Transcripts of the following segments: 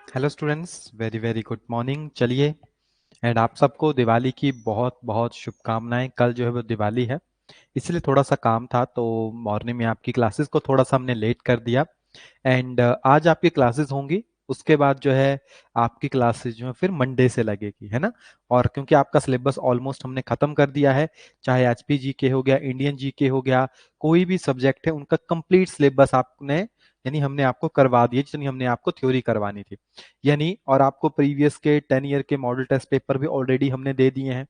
Hello students, very very good morning. चलिए, and आप सबको दिवाली की बहुत बहुत शुभकामनाएं। कल जो है वो दिवाली है, इसलिए थोड़ा सा काम था तो मॉर्निंग में आपकी क्लासेस को थोड़ा सा हमने लेट कर दिया। एंड आज आपकी क्लासेस होंगी, उसके बाद जो है आपकी क्लासेस जो है फिर मंडे से लगेगी, है ना। और क्योंकि आपका सिलेबस ऑलमोस्ट हमने खत्म कर दिया है, चाहे एचपी जीके हो गया, इंडियन जीके हो गया, कोई भी सब्जेक्ट है उनका कंप्लीट सिलेबस आपने यानी हमने आपको करवा दिया जितनी हमने आपको थ्योरी करवानी थी। यानी और आपको प्रीवियस के 10 ईयर के मॉडल टेस्ट पेपर भी ऑलरेडी हमने दे दिए हैं,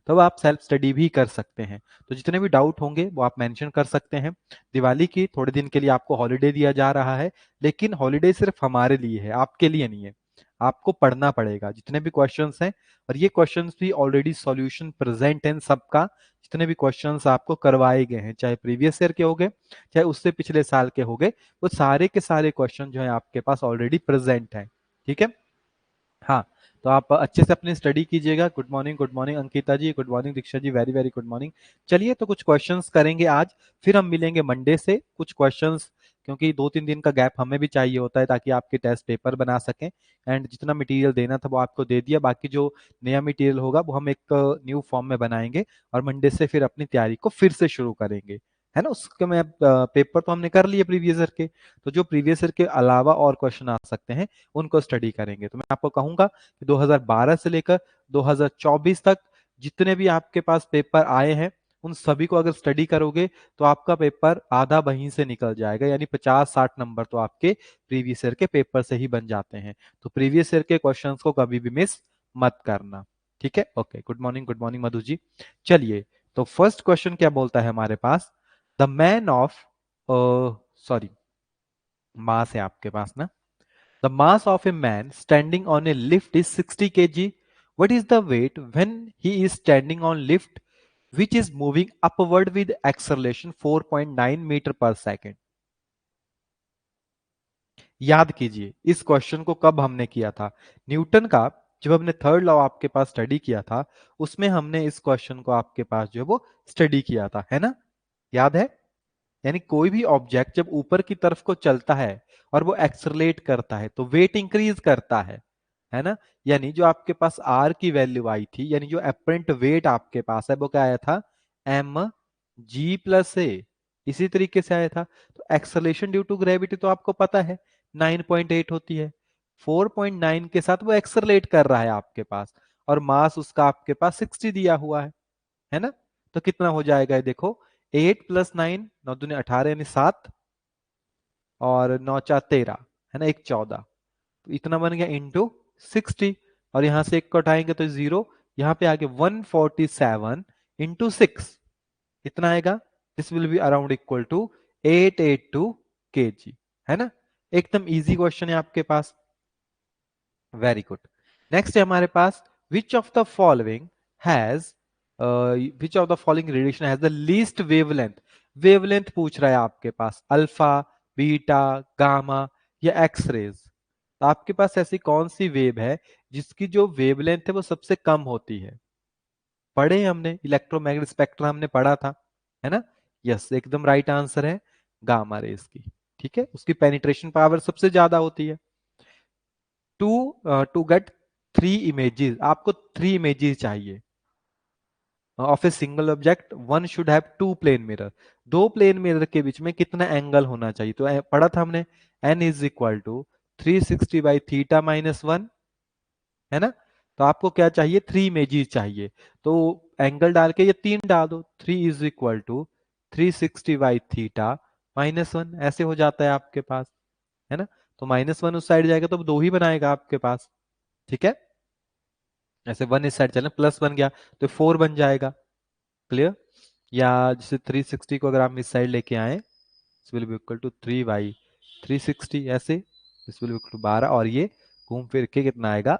तो अब आप सेल्फ स्टडी भी कर सकते हैं। तो जितने भी डाउट होंगे वो आप मेंशन कर सकते हैं। दिवाली की थोड़े दिन के लिए आपको हॉलीडे दिया जा रहा है, लेकिन हॉलीडे सिर्फ हमारे लिए है, आपके लिए नहीं है। आपको पढ़ना पड़ेगा जितने भी क्वेश्चंस हैं, और ये क्वेश्चंस भी ऑलरेडी सॉल्यूशन प्रेजेंट है सबका। जितने भी क्वेश्चंस आपको करवाए गए हैं, चाहे प्रीवियस ईयर के हो गए, चाहे उससे पिछले साल के हो गए, वो सारे के सारे क्वेश्चन जो है आपके पास ऑलरेडी प्रेजेंट है। ठीक है। हाँ, तो आप अच्छे से अपनी स्टडी कीजिएगा। गुड मॉर्निंग अंकिता जी, good morning Diksha ji, very very good morning. चलिए, तो कुछ क्वेश्चंस करेंगे आज, फिर हम मिलेंगे मंडे से कुछ क्वेश्चंस, क्योंकि 2-3 दिन का गैप हमें भी चाहिए होता है ताकि आपके टेस्ट पेपर बना सकें। एंड जितना मटेरियल देना था वो आपको दे दिया, बाकी जो नया मटेरियल होगा वो हम एक न्यू फॉर्म में बनाएंगे, और मंडे से फिर अपनी तैयारी को फिर से शुरू करेंगे, है ना। उसके में पेपर तो हमने कर लिए प्रीवियस ईयर के, तो जो प्रीवियस ईयर के अलावा और क्वेश्चन आ सकते हैं उनको स्टडी करेंगे। तो मैं आपको कहूंगा कि 2012 से लेकर 2024 तक जितने भी आपके पास पेपर आए हैं, उन सभी को अगर स्टडी करोगे तो आपका पेपर आधा वहीं से निकल जाएगा, यानी 50-60 नंबर तो आपके प्रीवियस ईयर के पेपर से ही बन जाते हैं। तो प्रीवियस ईयर के क्वेश्चंस को कभी भी मिस मत करना। ठीक है, okay. Good morning Madhu ji. चलिए, तो फर्स्ट क्वेश्चन क्या बोलता है हमारे पास। द मैन ऑफ सॉरी, मास है आपके पास ना। The mass of a man standing on a lift is 60 kg. What is the weight when he is standing on lift which is moving upward with acceleration 4.9 meter per second? याद कीजिए, इस question को कब हमने किया था। Newton का जब हमने थर्ड लॉ आपके पास स्टडी किया था, उसमें हमने इस क्वेश्चन को आपके पास जो है वो स्टडी किया था, है ना। याद है। यानी कोई भी ऑब्जेक्ट जब ऊपर की तरफ को चलता है और वो एक्सरलेट करता है तो वेट इंक्रीज करता है ना। यानी जो आपके पास आर की वैल्यू आई थी, यानी जो एपरेंट वेट आपके पास है वो क्या आया था, एम जी प्लस ए। इसी तरीके से आया था। तो एक्सलेशन ड्यू टू ग्रेविटी तो आपको पता है 9.8 होती है। 4.9 के साथ वो एक्सरलेट कर रहा है आपके पास, और मास उसका आपके पास 60 दिया हुआ है ना। तो कितना हो जाएगा ये देखो, 8 + 9, 9 दूनी 18 यानी 7, और 9 × 4 = 13, है ना, 1 = 14। तो इतना बन गया इंटू 60, और यहां से एक को हटाएंगे तो जीरो। यहाँ पे आगे 147 इंटू 6 इतना आएगा। This will be around equal to 882 kg, है ना। एकदम इजी क्वेश्चन है आपके पास। Very good. नेक्स्ट है हमारे पास, which of the following has which of the following radiation has the least wavelength. Wavelength पूछ रहा है आपके पास, अल्फा, बीटा, गामा या एक्स रेज। तो आपके पास ऐसी कौन सी वेव है जिसकी जो वेवलेंथ है वो सबसे कम होती है। पढ़े हमने, इलेक्ट्रोमैग्नेटिक स्पेक्ट्रम हमने पढ़ा था, है ना। यस, एकदम राइट आंसर है गामा रेज की। ठीक है, उसकी पेनिट्रेशन पावर सबसे ज्यादा होती है। टू टू गेट 3 इमेजेस, आपको 3 इमेजेस चाहिए of a single object, one should have 2 plane mirror. 2 plane mirror के बीच में कितना एंगल होना चाहिए, तो पढ़ा था हमने, n इज इक्वल टू 360/θ-1, है ना। तो आपको क्या चाहिए, 3 इमेजेस चाहिए। तो एंगल डाल के ये 3 डाल दो, 3 = 360/θ-1, ऐसे हो जाता है आपके पास, है ना। तो -1 उस साइड जाएगा तो 2 ही बनाएगा आपके पास। ठीक है, ऐसे 1 इस साइड चले, प्लस बन गया तो 4 बन जाएगा। क्लियर। या जैसे 360 को अगर आप इस साइड लेके आए, this will be equal to 3/360, ऐसे this will be equal to 12, और ये घूम फिर के कितना आएगा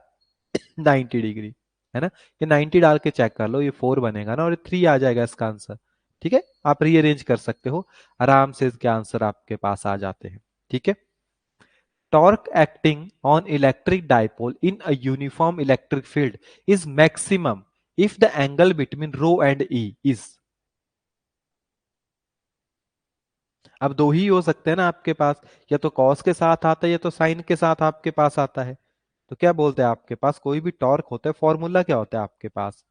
90 डिग्री, है ना। ये 90 डाल के चेक कर लो, ये 4 बनेगा ना, और ये 3 आ जाएगा इसका आंसर। ठीक है, आप रीअरेंज कर सकते हो आराम से, इसके आंसर आपके पास आ जाते हैं। ठीक है। Torque acting on electric dipole in a uniform electric field is maximum if the angle between rho and E is। अब दो ही हो सकते हैं ना आपके पास, या तो cos के साथ आता है या तो sin के साथ आपके पास आता है। तो क्या बोलते हैं आपके पास कोई भी टॉर्क होता है, फॉर्मूला क्या होता है आपके पास,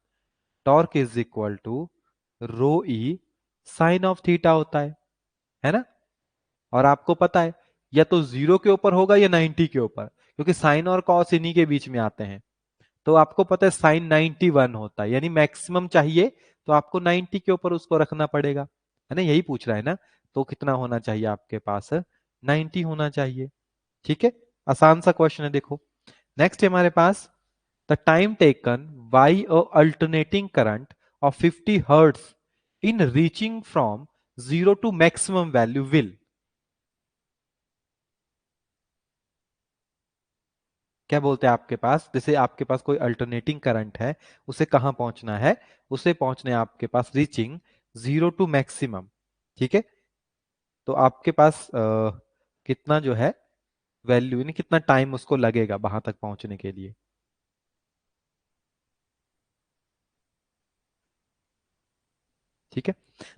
torque is equal to rho E sine of theta होता है ना। और आपको पता है या तो 0 के ऊपर होगा या 90 के ऊपर, क्योंकि साइन और कॉस इन्हीं के बीच में आते हैं। तो आपको पता है साइन 91 होता है, यानी मैक्सिमम चाहिए तो आपको 90 के ऊपर उसको रखना पड़ेगा, है ना, यही पूछ रहा है ना। तो कितना होना चाहिए आपके पास, 90 होना चाहिए। ठीक है, आसान सा क्वेश्चन है। देखो नेक्स्ट है हमारे पास, the time taken by a alternating current of 50 hertz in reaching from 0 to maximum value will. क्या बोलते हैं आपके पास, जैसे आपके पास कोई अल्टरनेटिंग करंट है, उसे कहां पहुंचना है, उसे पहुंचने आपके पास रीचिंग 0 टू मैक्सिमम। ठीक है, तो आपके पास कितना जो है वैल्यू, यानी कितना टाइम उसको लगेगा वहां तक पहुंचने के लिए। ठीक है,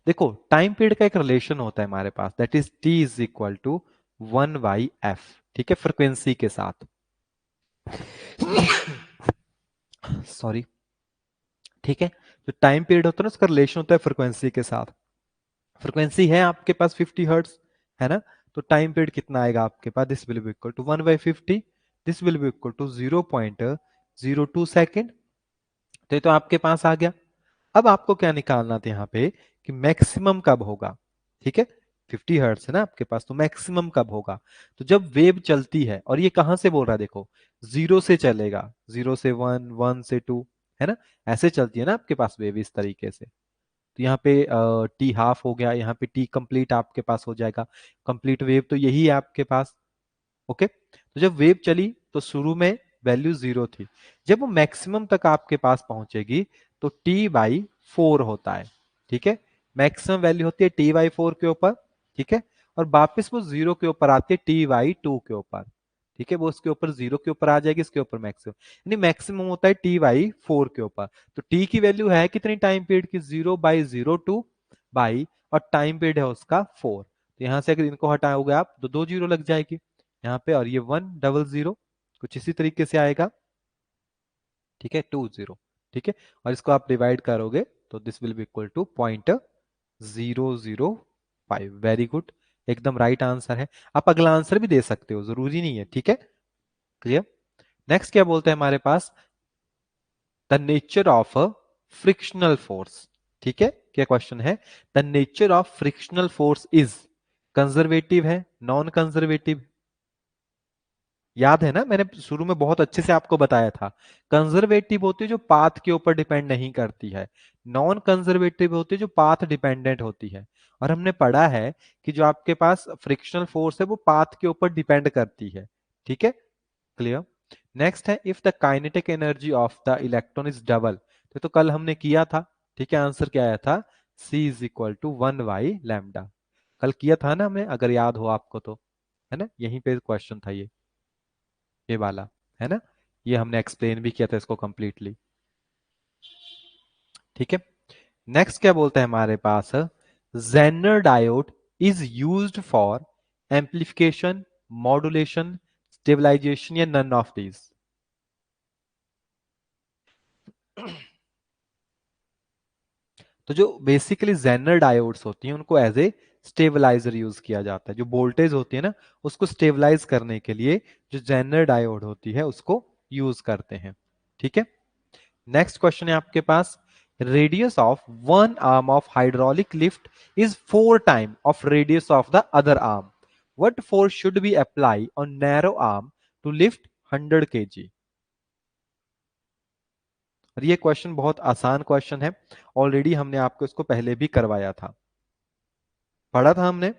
देखो टाइम पीरियड का एक रिलेशन होता है हमारे पास, that is T is equal to 1/f। ठीक है, फ्रिक्वेंसी के साथ, सॉरी। ठीक है, जो टाइम पीरियड होता है ना उसका रिलेशन होता है फ्रिक्वेंसी के साथ। फ्रिक्वेंसी है आपके पास 50 हर्ट्ज, है ना। तो टाइम पीरियड कितना आएगा आपके पास, this will be equal to 1/50, this will be equal to 0.02 second. तो ये तो आपके पास आ गया। अब आपको क्या निकालना था यहाँ पे कि मैक्सिमम कब होगा। ठीक है, 50 हर्ट्ज है ना आपके पास, तो मैक्सिमम कब होगा। तो जब वेव चलती है, और ये कहां से बोल रहा है, देखो 0 से चलेगा, 0 से 1, 1 से 2, है ना, ऐसे चलती है ना आपके पास वेव इस तरीके से। तो यहाँ पे टी हाफ हो गया, यहाँ पे टी कंप्लीट आपके पास हो जाएगा। कंप्लीट वेव तो यही है आपके पास। ओके, तो जब वेव चली तो शुरू में वैल्यू 0 थी, जब वो मैक्सिमम तक आपके पास पहुंचेगी तो t/4 होता है। ठीक है, मैक्सिमम वैल्यू होती है t/4 के ऊपर। ठीक है, और वापस वो 0 के ऊपर आती है t/2 के ऊपर। ठीक है, वो उसके ऊपर 0 के ऊपर आ जाएगी, इसके ऊपर मैक्सिमम, यानी मैक्सिमम होता है t/4 के ऊपर। तो t की वैल्यू है कितनी टाइम पीरियड की, 0/02 बाई, और टाइम पीरियड है उसका 4। तो यहां से अगर इनको हटाओगे आप तो 2 जीरो लग जाएगी यहाँ पे, और ये 100 कुछ इसी तरीके से आएगा। ठीक है, 20। ठीक है, और इसको आप डिवाइड करोगे तो this will be equal to 0.005। Very good, एकदम राइट आंसर है। आप अगला आंसर भी दे सकते हो, जरूरी नहीं है। ठीक है, क्लियर। नेक्स्ट क्या बोलते हैं हमारे पास, the nature of a frictional force. ठीक है, क्या क्वेश्चन है, the nature of frictional force is, conservative है, नॉन कंजर्वेटिव। याद है ना, मैंने शुरू में बहुत अच्छे से आपको बताया था, कंजर्वेटिव होती है जो पाथ के ऊपर डिपेंड नहीं करती है, नॉन कंजर्वेटिव होती है जो पाथ डिपेंडेंट होती है। और हमने पढ़ा है कि जो आपके पास फ्रिक्शनल फोर्स है वो पाथ के ऊपर डिपेंड करती है। ठीक है, क्लियर। नेक्स्ट है, if the kinetic energy of the electron is double. तो कल हमने किया था। ठीक है, आंसर क्या आया था, C इज इक्वल टू 1/λ। कल किया था ना हमने, अगर याद हो आपको तो, है ना, यहीं पे क्वेश्चन था ये वाला, है ना, ये हमने एक्सप्लेन भी किया था इसको कंप्लीटली। ठीक है, नेक्स्ट क्या बोलते हैं हमारे पास, Zener diode is used for amplification, modulation, stabilization, या नन ऑफ दीज। तो जो बेसिकली जेनर डायोड्स होती हैं उनको एज ए स्टेबलाइजर यूज किया जाता है, जो वोल्टेज होती है ना उसको स्टेबलाइज करने के लिए जो जेनर डायोड होती है उसको यूज करते हैं। ठीक है, नेक्स्ट क्वेश्चन है आपके पास, radius of one arm of hydraulic lift is 4 time of radius of the other arm, what force should be apply on narrow arm to lift 100 kg। और ये क्वेश्चन बहुत आसान क्वेश्चन है, ऑलरेडी हमने आपको इसको पहले भी करवाया था, पढ़ा था हमने,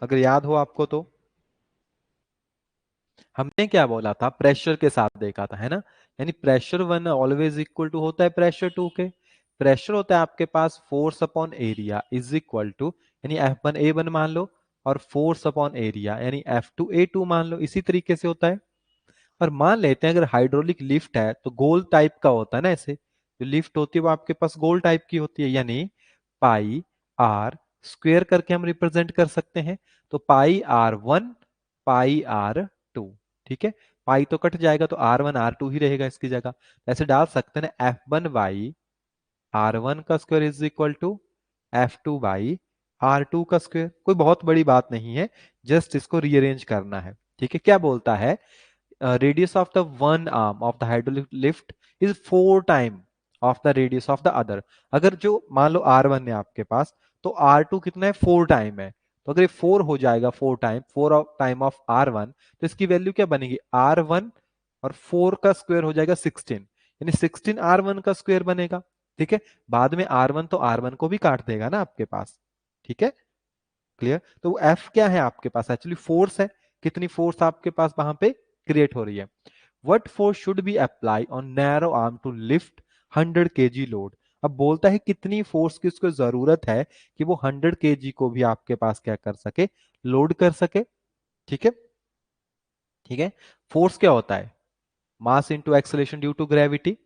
अगर याद हो आपको तो। हमने क्या बोला था, प्रेशर के साथ देखा था, है ना, यानी pressure one always equal to होता है प्रेशर टू के। प्रेशर होता है आपके पास force upon area is equal to, यानी F1 A1 मान लो, और फोर्स अपॉन एरिया यानी F2 A2 मान लो, इसी तरीके से होता है। और मान लेते हैं अगर हाइड्रोलिक लिफ्ट है तो गोल टाइप का होता है ना, ऐसे जो लिफ्ट होती है वो आपके पास गोल टाइप की होती है, यानी πr² करके हम रिप्रेजेंट कर सकते हैं। तो πr1 πr2, ठीक है, पाई तो कट जाएगा, तो R1 R2 ही रहेगा इसकी जगह। ऐसे डाल सकते हैं ना, F1 R1 का square is equal to F2 by R2 का स्क्वायर। कोई बहुत बड़ी बात नहीं है, जस्ट इसको रीअरेंज करना है। ठीक है, क्या बोलता है, radius of the one arm of the hydraulic lift is 4 time of the radius of the other. अगर जो मान लो R1 है आपके पास, तो R2 कितना है, 4 टाइम है। तो अगर ये 4 हो जाएगा, 4 टाइम, 4 टाइम ऑफ R1, तो इसकी वैल्यू क्या बनेगी, R1 और 4 का स्क्वायर हो जाएगा 16, यानी 16 R1 का स्क्वायर बनेगा। ठीक है, बाद में R1 तो R1 को भी काट देगा ना आपके पास। ठीक है, क्लियर। तो F क्या है आपके पास, एक्चुअली फोर्स है। कितनी फोर्स आपके पास वहां पे क्रिएट हो रही है। What force should be apply on narrow arm to lift 100 kg load. अब बोलता है कितनी फोर्स की उसको जरूरत है कि वो 100 kg को भी आपके पास क्या कर सके, लोड कर सके। ठीक है, ठीक है। फोर्स क्या होता है, mass into acceleration due to gravity.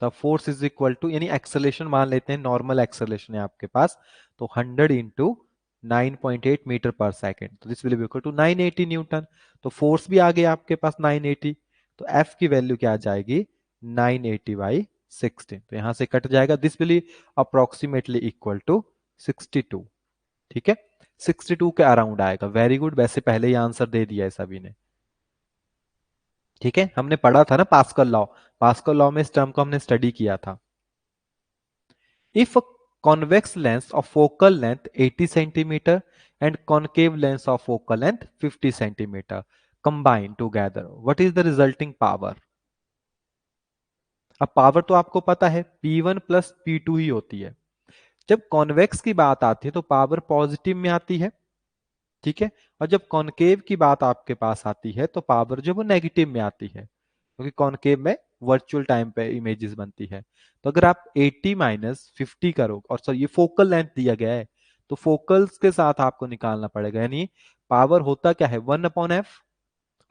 The force is equal to, यानी एक्सेलरेशन मान लेते हैं, नॉर्मल एक्सेलरेशन है आपके पास, तो 100 इंटू 9.8 मीटर पर सेकेंड, तो this will be equal to 980 newton. तो फोर्स भी आ गया आपके पास 980, तो एफ की वैल्यू क्या आ जाएगी, 980 बाई 16। तो यहां से कट जाएगा, this will approximately equal to 62। ठीक है, 62 के अराउंड आएगा। वेरी गुड, वैसे पहले ही आंसर दे दिया है सभी ने। ठीक है, हमने पढ़ा था ना पास्कल लॉ, पास्कल लॉ में इस टर्म को हमने स्टडी किया था। If a convex lens of focal length 80 centimeter and concave lens of focal length 50 centimeter combine together, what is the resulting power? अब पावर तो आपको पता है P1 प्लस P2 ही होती है। जब कॉन्वेक्स की बात आती है तो पावर पॉजिटिव में आती है। ठीक है, और जब कॉनकेव की बात आपके पास आती है तो पावर जो वो नेगेटिव में आती है, क्योंकि कॉनकेव में वर्चुअल टाइम पे इमेजेस बनती है। तो अगर आप 80 माइनस 50 करो, और सर ये फोकल लेंथ दिया गया है, तो फोकल्स के साथ आपको निकालना पड़ेगा, यानी पावर होता क्या है 1/f,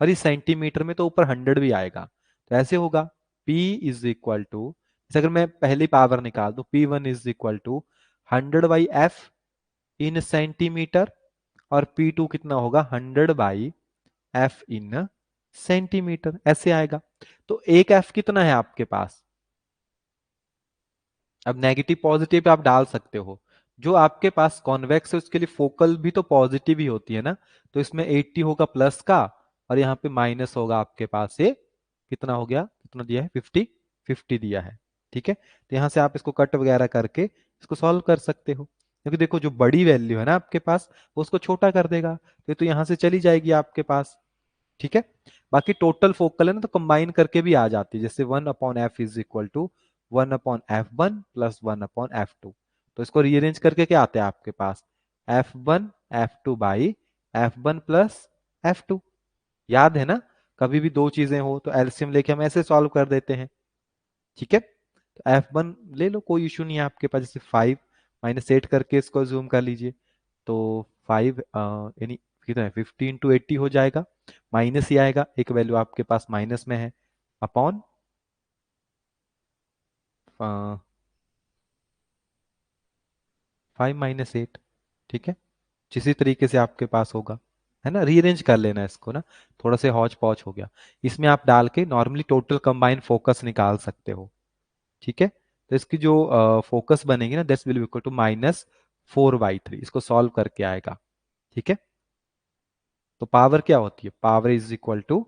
और इस सेंटीमीटर में तो ऊपर 100 भी आएगा। तो ऐसे होगा P इज इक्वल टू, अगर मैं पहली पावर निकाल दूं, P1 is equal to 100/f in centimetre, और P2 कितना होगा 100/f इन सेंटीमीटर, ऐसे आएगा। तो एक F कितना है आपके पास, अब नेगेटिव पॉजिटिव आप डाल सकते हो। जो आपके पास कॉन्वेक्स है उसके लिए फोकल भी तो पॉजिटिव ही होती है ना, तो इसमें 80 होगा प्लस का, और यहाँ पे माइनस होगा आपके पास ये, कितना हो गया, कितना दिया है 50, 50 दिया है। ठीक है, तो यहाँ से आप इसको कट वगैरह करके इसको सॉल्व कर सकते हो, क्योंकि देखो जो बड़ी वैल्यू है ना आपके पास, वो उसको छोटा कर देगा, तो यहाँ से चली जाएगी आपके पास। ठीक है, बाकी टोटल फोकल है ना, तो कंबाइन करके भी आ जाती है, जैसे 1/f is equal to 1/f1 plus 1/f2। तो इसको रीअरेंज करके क्या आता है आपके पास, F1 F2 by F1 plus F2। याद है ना, कभी भी दो चीजें हो तो एलसीएम लेके हम ऐसे सॉल्व कर देते हैं। ठीक है, तो F1 ले लो, कोई इशू नहीं है आपके पास, जैसे 5 - 8 करके इसको जूम कर लीजिए, तो 5 यानी कितना है 50 × 80 हो जाएगा, माइनस ही आएगा, एक वैल्यू आपके पास माइनस में है, अपॉन 5 - 8। ठीक है, जिसी तरीके से आपके पास होगा, है ना, रीअरेंज कर लेना इसको ना, थोड़ा से हौच पौच हो गया। इसमें आप डाल के नॉर्मली टोटल कंबाइंड फोकस निकाल सकते हो। ठीक है, तो इसकी जो फोकस बनेगी ना, दैट्स विल इक्वल टू -4/3, इसको सॉल्व करके आएगा। ठीक है, तो पावर क्या होती है, power is equal to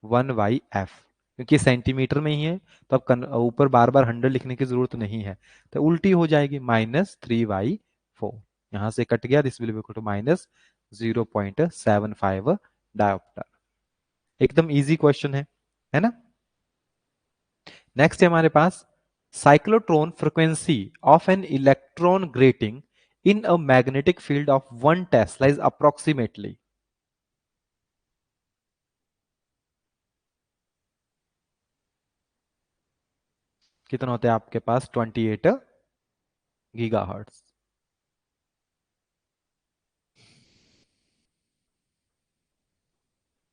1/f, क्योंकि सेंटीमीटर में ही है, तो अब ऊपर बार बार 100 लिखने की जरूरत नहीं है, तो उल्टी हो जाएगी -3/4। यहां से कट गया, this will be equal to -0.75 dioptre. एकदम इजी क्वेश्चन है ना। नेक्स्ट है हमारे पास, cyclotron frequency of an electron gyrating in a magnetic field of 1 tesla is approximately, कितना होता है आपके पास, 28 GHz।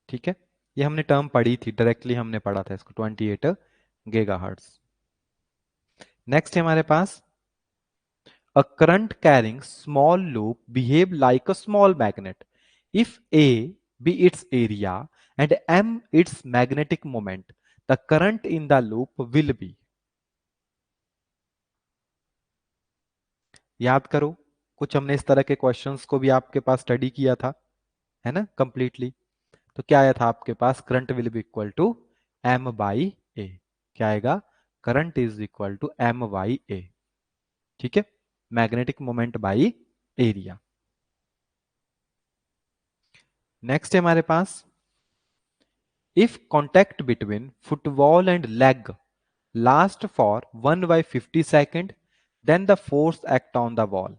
ठीक है, ये हमने टर्म पढ़ी थी, डायरेक्टली हमने पढ़ा था इसको, 28 GHz। नेक्स्ट है हमारे पास, a current carrying small loop behave like a small magnet if A be its area and m its magnetic moment, the current in the loop will be. याद करो, कुछ हमने इस तरह के क्वेश्चंस को भी आपके पास स्टडी किया था, है ना, कंप्लीटली। तो क्या आया था आपके पास, current will be equal to M by A. क्या आएगा, current is equal to M by A. ठीक है, magnetic moment by area. Next है हमारे पास, if contact between football and leg last for 1/50 second, then the force act on the ball.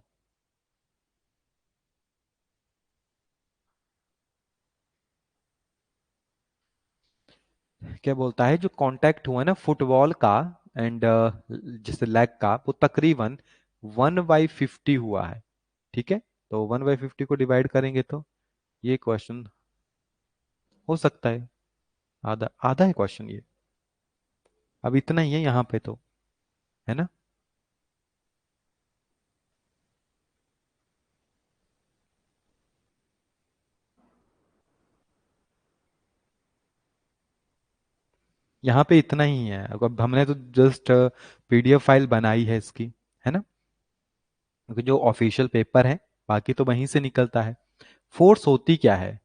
क्या बोलता है, जो कांटेक्ट हुआ ना फुटबॉल का एंड जैसे लेग का, वो तकरीबन 1/50 हुआ है। ठीक है, तो 1/50 को डिवाइड करेंगे तो ये क्वेश्चन हो सकता है, आधा आधा है क्वेश्चन ये। अब इतना ही है यहाँ पे तो, है ना। यहाँ पे इतना ही है, अब हमने तो जस्ट पीडीएफ फाइल बनाई है इसकी, है ना, क्योंकि जो ऑफिशियल पेपर है बाकी तो वहीं से निकलता है। फोर्स होती क्या है,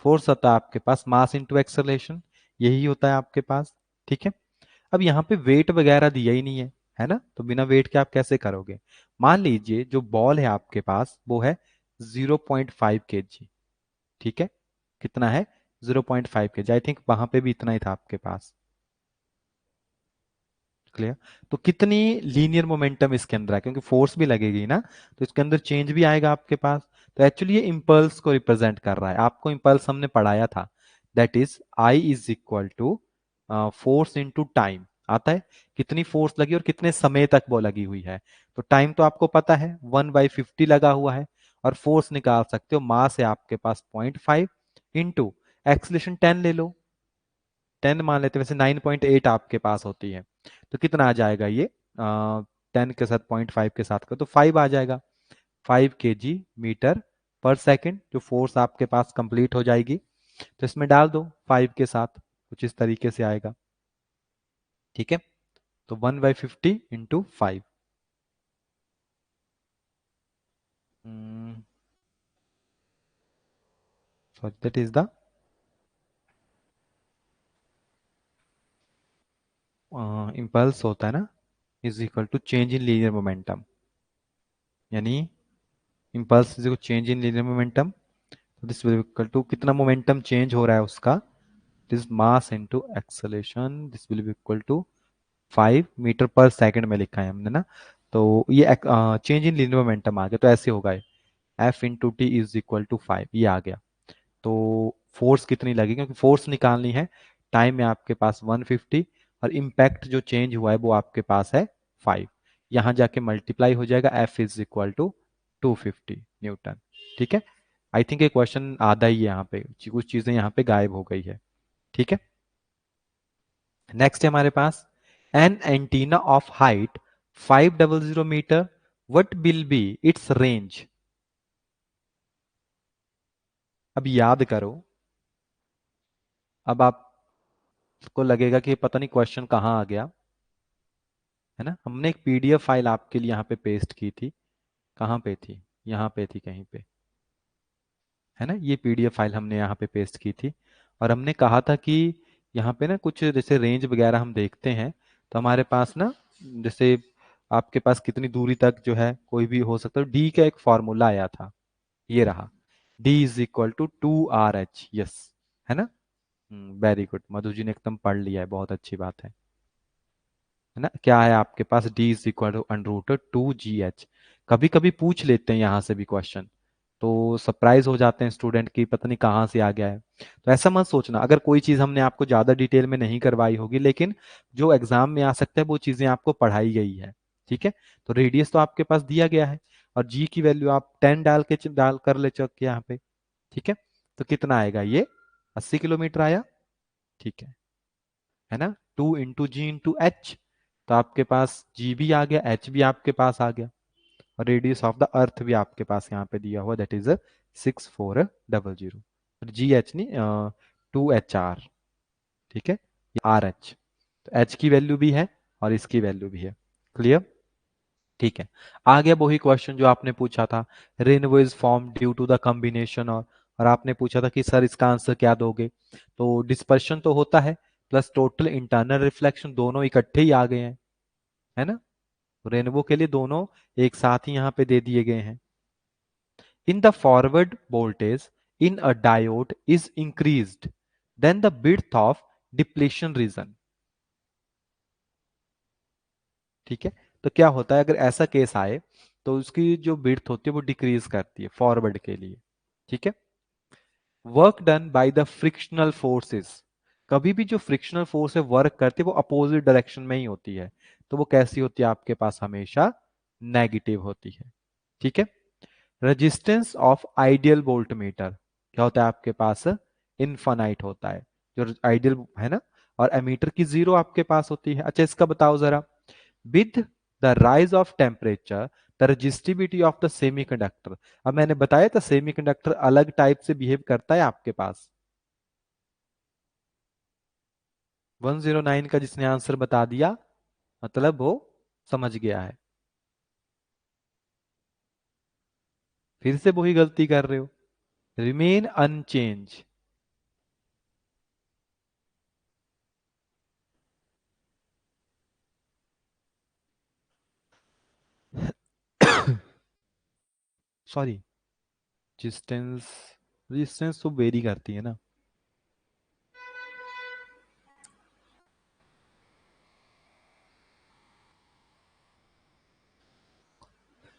फोर्स होता है आपके पास मास इनटू एक्सेलरेशन, यही होता है आपके पास। ठीक है, अब यहाँ पे वेट वगैरह दिया ही नहीं है ना, तो बिना वेट के आप कैसे करोगे। मान लीजिए जो बॉल है आपके पास वो है 0.5 kg। ठीक है, कितना है, 0.5 kg। आई थिंक वहां पे भी इतना ही था आपके पास। क्लियर, तो कितनी लीनियर मोमेंटम इसके अंदर है, क्योंकि फोर्स भी लगेगी ना, तो इसके अंदर चेंज भी आएगा आपके पास। तो एक्चुअली ये इंपल्स को रिप्रेजेंट कर रहा है, आपको इंपल्स हमने पढ़ाया था, that is I is equal to force into time. आता है, कितनी फोर्स लगी और कितने समय तक वो लगी हुई है। तो टाइम तो आपको पता है 1/50 लगा हुआ है, और फोर्स निकाल सकते हो, मास है आपके पास 0.5 इंटू एक्सलेशन 10 ले लो, 10 मान लेते हैं, वैसे 9.8 आपके पास होती है, तो कितना आ जाएगा ये, 10 के साथ 0.5 के साथ का तो 5 आ जाएगा, 5 kg/मीटर/सेकेंड जो फोर्स आपके पास कंप्लीट हो जाएगी। तो इसमें डाल दो 5 के साथ, कुछ इस तरीके से आएगा। ठीक है, तो 1/50 into 5, so that is the impulse होता है ना, is equal to change in linear momentum, यानी impulse is equal change in linear momentum. This will equal to कितना मोमेंटम चेंज हो रहा है उसका, this mass into acceleration, this will be equal to 5 metre per second में लिखा है हमने ना। तो ये चेंज इन लीनियर मोमेंटम आ गया, तो ऐसे होगा, F into T is equal to 5, ये आ गया। तो फोर्स कितनी लगेगी, क्योंकि फोर्स निकालनी है, टाइम है आपके पास 150, और इम्पैक्ट जो चेंज हुआ है वो आपके पास है 5, यहाँ जाके मल्टीप्लाई हो जाएगा, F is equal to 250 newton. ठीक है, आई थिंक ये क्वेश्चन आधा ही है, यहाँ पे कुछ चीजें यहाँ पे गायब हो गई है। ठीक है, नेक्स्ट है हमारे पास, an antenna of height 500 metre, what will be its range. अब याद करो, अब आपको लगेगा कि पता नहीं क्वेश्चन कहाँ आ गया, है ना। हमने एक पीडीएफ फाइल आपके लिए यहाँ पे पेस्ट की थी, कहाँ पे थी, यहाँ पे थी कहीं पे, है ना, ये पीडीएफ फाइल हमने यहाँ पे पेस्ट की थी, और हमने कहा था कि यहाँ पे ना कुछ जैसे रेंज वगैरह हम देखते हैं, तो हमारे पास ना, जैसे आपके पास कितनी दूरी तक जो है कोई भी हो सकता है, डी का एक फॉर्मूला आया था, ये रहा, D is equal to 2RH, yes, है ना। वेरी गुड, मधु जी ने एकदम पढ़ लिया है, बहुत अच्छी बात है ना। क्या है आपके पास, D is equal to √2GH। कभी कभी पूछ लेते हैं यहाँ से भी क्वेश्चन, तो सरप्राइज हो जाते हैं स्टूडेंट की, पता नहीं कहाँ से आ गया है। तो ऐसा मत सोचना, अगर कोई चीज़ हमने आपको ज़्यादा डिटेल में नहीं करवाई होगी, लेकिन जो एग्जाम में आ सकता है वो चीज़ें आपको पढ़ाई गई है। ठीक है, तो रेडियस तो आपके पास दिया गया है, और जी की वैल्यू आप 10 डाल के डाल कर ले चक यहाँ पे। ठीक है, तो कितना आएगा ये, 80 किलोमीटर आया। ठीक है ना, 2 × G × H, तो आपके पास जी भी आ गया, एच भी आपके पास आ गया, और रेडियस ऑफ द अर्थ भी आपके पास यहाँ पे दिया हुआ, दैट इज 6400, जी एच नहीं, 2HR, ठीक है, RH, तो H की वैल्यू भी है और इसकी वैल्यू भी है। क्लियर? ठीक है। आ गया वही क्वेश्चन जो आपने पूछा था, rainbow is form due to the combination, और आपने पूछा था कि सर इसका आंसर क्या दोगे। तो डिस्पर्शन तो होता है प्लस टोटल इंटरनल रिफ्लेक्शन, दोनों इकट्ठे ही आ गए हैं, है ना। रेनबो के लिए दोनों एक साथ ही यहाँ पे दे दिए गए हैं। In the forward voltage in a diode is increased then the width of depletion region. ठीक है, तो क्या होता है अगर ऐसा केस आए तो उसकी जो विड्थ होती है वो डिक्रीज करती है फॉरवर्ड के लिए। ठीक है। Work done by the frictional forces, कभी भी जो फ्रिक्शनल फोर्स है वर्क करती है वो अपोजिट डायरेक्शन में ही होती है, तो वो कैसी होती है आपके पास, हमेशा नेगेटिव होती है। ठीक है। रेजिस्टेंस ऑफ आइडियल वोल्टमीटर क्या होता है आपके पास, इनफाइनाइट होता है जो आइडियल है ना, और एमीटर की जीरो आपके पास होती है। अच्छा इसका बताओ जरा, with the rise of temperature the resistivity of the semiconductor, अब मैंने बताया था सेमीकंडक्टर अलग टाइप से बिहेव करता है आपके पास। 109 का जिसने आंसर बता दिया मतलब वो समझ गया है, फिर से वही गलती कर रहे हो, remain unchange. Sorry, resistance, resistance तो वेरी करती है ना।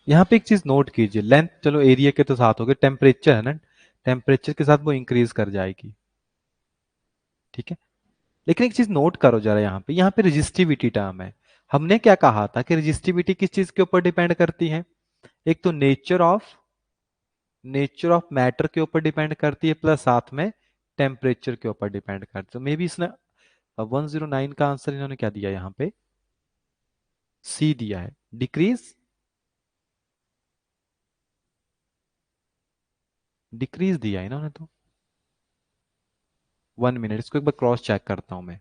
यहाँ पे एक चीज नोट कीजिए, लेंथ चलो एरिया के तो साथ हो गए, टेम्परेचर है ना, टेम्परेचर के साथ वो इंक्रीज कर जाएगी। ठीक है। लेकिन एक चीज नोट करो जरा, यहाँ पे रेजिस्टिविटी टर्म है, हमने क्या कहा था कि रेजिस्टिविटी किस चीज के ऊपर डिपेंड करती है, एक तो नेचर ऑफ मैटर के ऊपर डिपेंड करती है, प्लस साथ में टेम्परेचर के ऊपर डिपेंड करती है। तो मे बी इसने 109 का आंसर इन्होंने क्या दिया यहाँ पे, सी दिया है, डिक्रीज, डिक्रीज दिया है इन्होंने तो। 1 मिनट, इसको एक बार क्रॉस चेक करता हूं मैं।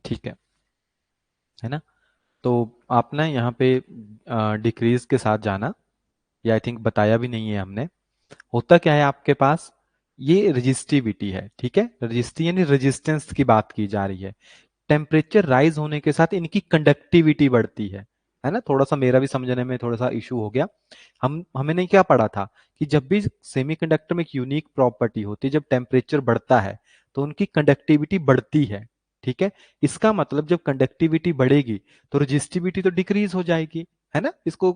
ठीक है ना। तो आप ना यहाँ पे डिक्रीज के साथ जाना, ये आई थिंक बताया भी नहीं है हमने। होता क्या है आपके पास, ये रजिस्टिविटी है, ठीक है, रजिस्टी यानी रेजिस्टेंस की बात की जा रही है। टेम्परेचर राइज होने के साथ इनकी कंडक्टिविटी बढ़ती है ना। थोड़ा सा मेरा भी समझने में थोड़ा सा इशू हो गया। हमें नहीं क्या पढ़ा था कि जब भी सेमीकंडक्टर में एक यूनिक प्रॉपर्टी होती है, जब टेम्परेचर बढ़ता है तो उनकी कंडक्टिविटी बढ़ती है। ठीक है। इसका मतलब जब कंडक्टिविटी बढ़ेगी तो रजिस्टिविटी तो डिक्रीज हो जाएगी, है ना। इसको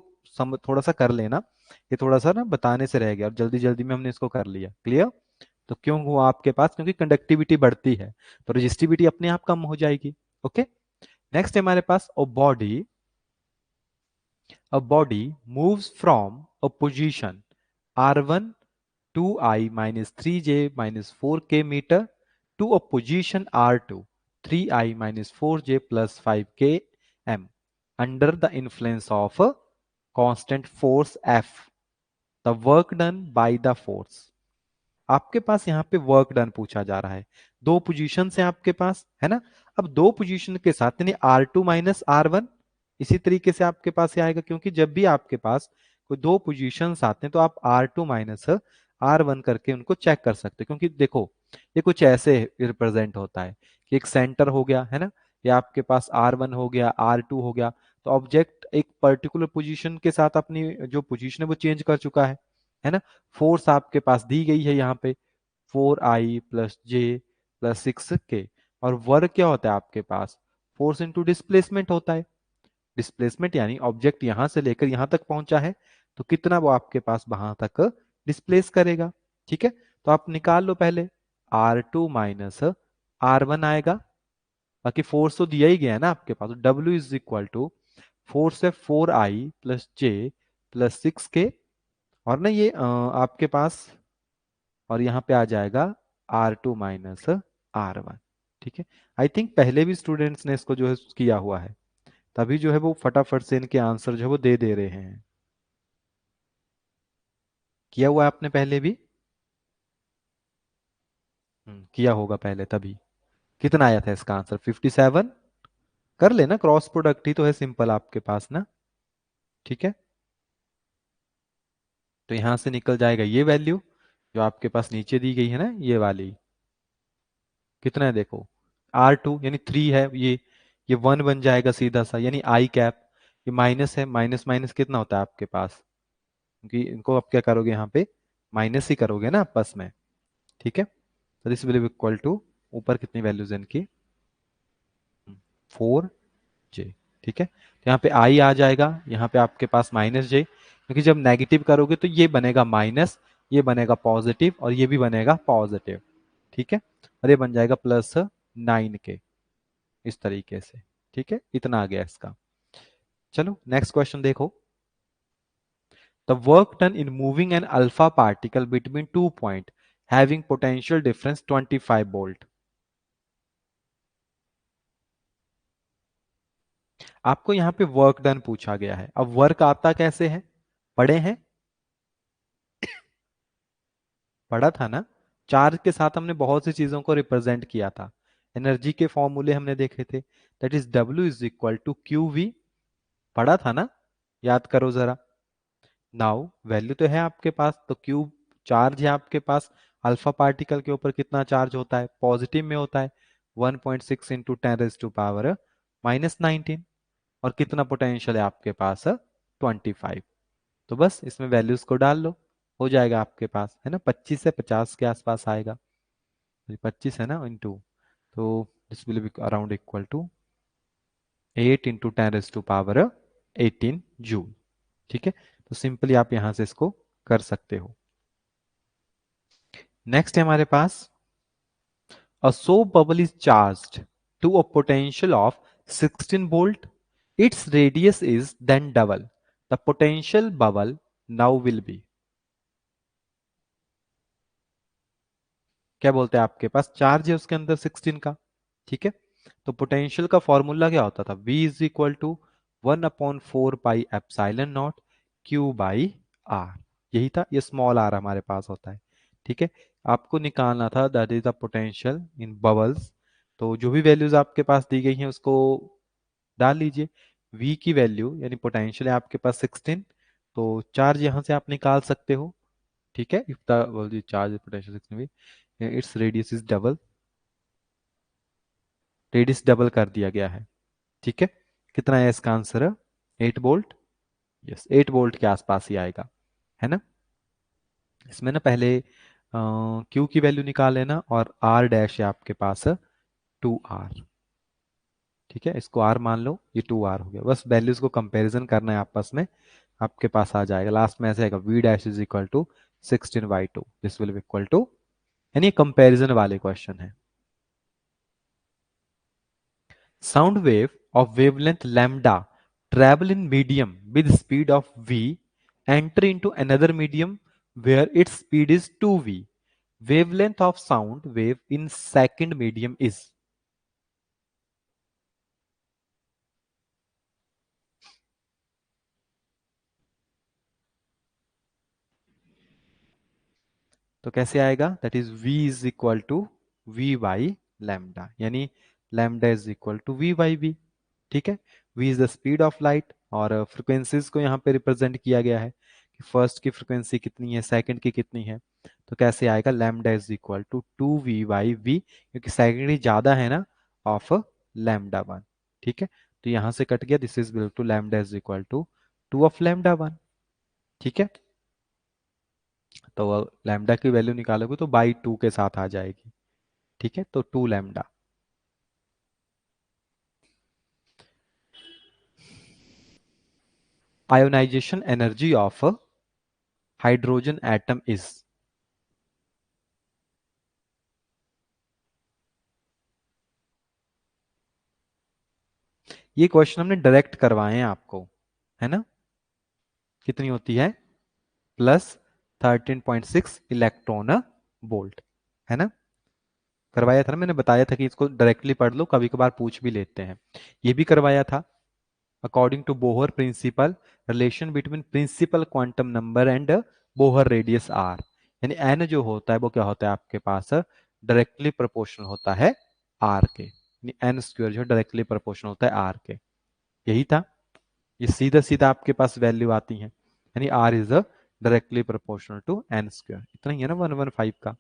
थोड़ा सा कर लेना, ये थोड़ा सा ना बताने से रह गया और जल्दी जल्दी में हमने इसको कर लिया क्लियर। तो क्यों हुआ आपके पास, क्योंकि कंडक्टिविटी बढ़ती है तो रेजिस्टिविटी अपने आप कम हो जाएगी। ओके। नेक्स्ट है हमारे पास a body moves from a position r1 2i minus 3j minus 4k meter to a position r2 3i minus 4j plus 5k m under the influence of a constant force f, the work done by the force। आपके पास यहाँ पे work done पूछा जा रहा है, दो position है आपके पास, है ना। अब दो पोजीशन के साथ यानी R2 माइनस R1, इसी तरीके से आपके पास ये आएगा, क्योंकि जब भी आपके पास कोई दो पोजीशन आते हैं तो आप R2 माइनस R1 करके उनको चेक कर सकते हैं। क्योंकि देखो ये कुछ ऐसे रिप्रेजेंट होता है कि एक सेंटर हो गया, है ना, या आपके पास R1 हो गया, R2 हो गया, तो ऑब्जेक्ट एक पर्टिकुलर पोजीशन के साथ अपनी जो पोजीशन है वो चेंज कर चुका है ना। फोर्स आपके पास दी गई है यहाँ पे 4i + j + 6k, और वर्क क्या होता है आपके पास, फोर्स इंटू डिस्प्लेसमेंट होता है। डिस्प्लेसमेंट यानी ऑब्जेक्ट यहां से लेकर यहां तक पहुंचा है तो कितना वो आपके पास वहां तक डिस्प्लेस करेगा। ठीक है। तो आप निकाल लो पहले, R2 माइनस R1 आएगा, बाकी फोर्स तो दिया ही गया है ना आपके पास, तो W फोर्स है 4i + j + 6k, और ना ये आपके पास और यहाँ पे आ जाएगा R2 माइनस R1। ठीक है, आई थिंक पहले भी स्टूडेंट्स ने इसको जो है किया हुआ है, तभी जो है वो फटाफट से इनके आंसर जो है वो दे रहे हैं। किया हुआ है आपने पहले भी? किया होगा पहले, तभी। कितना आया था इसका आंसर? 57। कर लेना, क्रॉस प्रोडक्ट ही तो है सिंपल आपके पास ना। ठीक है, तो यहां से निकल जाएगा ये वैल्यू जो आपके पास नीचे दी गई है ना, ये वाली। कितना है देखो, R2 यानी 3 है ये 1 बन जाएगा सीधा सा, यानी आई कैप। ये माइनस है, माइनस माइनस कितना होता है आपके पास? क्योंकि इनको आप क्या करोगे, यहाँ पे माइनस ही करोगे ना आपस में। ठीक है, तो this will be equal to, ऊपर कितनी वैल्यूज है इनकी? 4J। ठीक है, तो यहाँ पे आई आ जाएगा, यहाँ पे आपके पास -J, क्योंकि जब नेगेटिव करोगे तो ये बनेगा माइनस, ये बनेगा पॉजिटिव, और ये भी बनेगा पॉजिटिव। ठीक है, और ये बन जाएगा +9K, इस तरीके से। ठीक है, इतना आ गया इसका। चलो नेक्स्ट क्वेश्चन देखो। The work done in moving an alpha particle between 2 point having potential difference 25 volt. आपको यहाँ पे वर्क डन पूछा गया है, अब वर्क आता कैसे है? पढ़े हैं? पढ़ा था ना, चार्ज के साथ हमने बहुत सी चीजों को रिप्रेजेंट किया था। एनर्जी के फॉर्मूले हमने देखे थे, दैट इज W = QV। पढ़ा था ना, याद करो जरा। नाउ वैल्यू तो है आपके पास, तो क्यूब चार्ज है आपके पास। अल्फा पार्टिकल के ऊपर कितना चार्ज होता है? पॉजिटिव में होता है, 1.6 इंटू 10⁻⁻19। और कितना पोटेंशियल है आपके पास? 25। तो बस इसमें वैल्यूज को डाल लो, हो जाएगा आपके पास, है ना, 25 से 50 के आसपास आएगा। 25 है ना, इंटू, तो this will be around equal to 8 × 10⁻18 joule. ठीक है, तो सिंपली आप यहां से इसको कर सकते हो। नेक्स्ट है हमारे पास, a soap bubble is charged to a potential of 16 volt. Its radius is then double. The potential bubble now will be, क्या बोलते हैं, आपके पास चार्ज है उसके अंदर 16 का। ठीक है, तो पोटेंशियल का फॉर्मूला क्या होता था? V = 1/4 pi epsilon not Q/R। यही था, ये स्मॉल आर हमारे पास होता है। ठीक है, आपको निकालना था that is the potential in bubbles. तो जो भी वैल्यूज आपके पास दी गई हैं उसको डाल लीजिए। V की वैल्यू यानी पोटेंशियल है आपके पास 16, तो चार्ज यहां से आप निकाल सकते हो। ठीक है, if the charge potential 16, its radius is double, radius double कर दिया गया है। ठीक है, कितना है इसका आंसर? 8 वोल्ट। यस, 8 वोल्ट के आसपास ही आएगा, है ना। इसमें ना पहले क्यू की वैल्यू निकाल लेना, और आर डैश है आपके पास 2R। ठीक है, इसको R मान लो, ये 2R हो गया। बस वैल्यूज को कंपैरिजन करना है आपस में, आपके पास आ जाएगा। लास्ट में ऐसे आएगा V' = 16/2, this will be equal to, यानी कंपैरिजन वाले क्वेश्चन है। Sound wave of wavelength lambda travel in medium with speed of v, enter into another medium where its speed is 2v. Wavelength of sound wave in second medium is, तो कैसे आएगा? That is v = v/लैम्डा, यानी lambda is equal to v/v। ठीक है, v is the speed of light, और frequencies को यहाँ पे रिप्रेजेंट किया गया है कि फर्स्ट की फ्रिक्वेंसी कितनी है, सेकंड की कितनी है। तो कैसे आएगा? Lambda is equal to 2v/v, क्योंकि सेकंड ही ज्यादा है ना ऑफ λ1। ठीक है, तो यहाँ से कट गया, this is will to lambda is equal to 2 of λ1। ठीक है, तो लैम्डा की वैल्यू निकालोगे तो बाई 2 के साथ आ जाएगी। ठीक है, तो 2 λ। Ionization energy of hydrogen atom is, ये क्वेश्चन हमने डायरेक्ट करवाए हैं आपको, है ना। कितनी होती है? +13.6 इलेक्ट्रॉन वोल्ट, है ना। करवाया था ना, मैंने बताया था कि इसको डायरेक्टली पढ़ लो, कभी कभार पूछ भी लेते हैं। ये भी करवाया था। According to Bohr principle, relation between principal quantum number and Bohr radius R, यानी एन जो होता है वो क्या होता है आपके पास, डायरेक्टली प्रोपोर्शनल होता है आर के, यानी एन स्क्वायर जो डायरेक्टली प्रोपोर्शनल होता है आर के। यही था, ये सीधा सीधा आपके पास वैल्यू आती है, यानी R is directly proportional to N square. इतना ही है ना 115 का,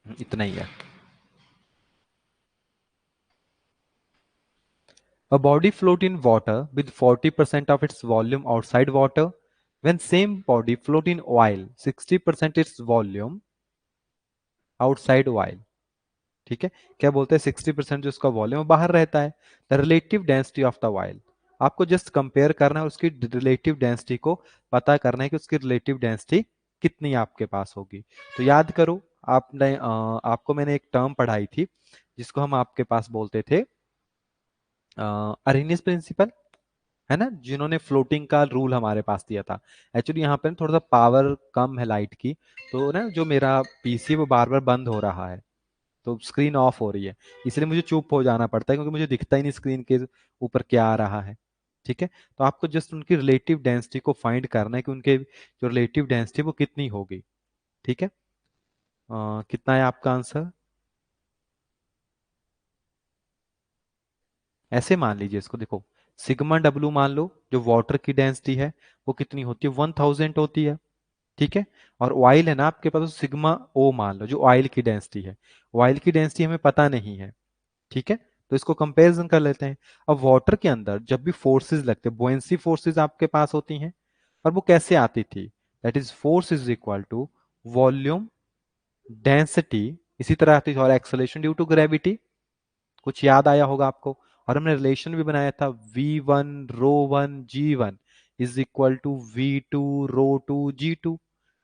इतना ही है। A body float in water with 40% of its volume outside water, when same body float in oil 60% its volume outside oil। ठीक है, क्या बोलते हैं 60% जो उसका वॉल्यूम बाहर रहता है। The relative density of the oil, आपको जस्ट कंपेयर करना है, उसकी रिलेटिव डेंसिटी को पता करना है कि उसकी रिलेटिव डेंसिटी कितनी आपके पास होगी। तो याद करो, आपने आपको मैंने एक टर्म पढ़ाई थी जिसको हम आपके पास बोलते थे अरेनियस प्रिंसिपल, है ना, जिन्होंने फ्लोटिंग का रूल हमारे पास दिया था। एक्चुअली यहाँ पे ना थोड़ा सा पावर कम है लाइट की, तो ना जो मेरा पीसी वो बार बार बंद हो रहा है, तो स्क्रीन ऑफ हो रही है, इसलिए मुझे चुप हो जाना पड़ता है क्योंकि मुझे दिखता ही नहीं स्क्रीन के ऊपर क्या आ रहा है। ठीक है, तो आपको जस्ट उनकी रिलेटिव डेंसिटी को फाइंड करना है कि उनके जो रिलेटिव डेंसिटी वो कितनी होगी। ठीक है, कितना है आपका आंसर। ऐसे मान लीजिए इसको, देखो सिग्मा डब्ल्यू मान लो, जो वाटर की डेंसिटी है वो कितनी होती है, 1000 होती है। ठीक है, और ऑयल है ना आपके पास, तो सिग्मा ओ मान लो, जो ऑयल की डेंसिटी है। ऑयल की डेंसिटी हमें पता नहीं है, ठीक है, तो इसको कंपैरिजन कर लेते हैं। अब वाटर के अंदर जब भी फोर्सेस लगते हैं, बुएंसी फोर्सेस आपके पास होती हैं, और वो कैसे आती थी, that is force is equal to volume density, इसी तरह आती थी, और एक्सेलरेशन ड्यू टू ग्रेविटी, कुछ याद आया होगा आपको। और हमने रिलेशन भी बनाया था, V1 ρ1 G1 is equal to V2 ρ2 G2,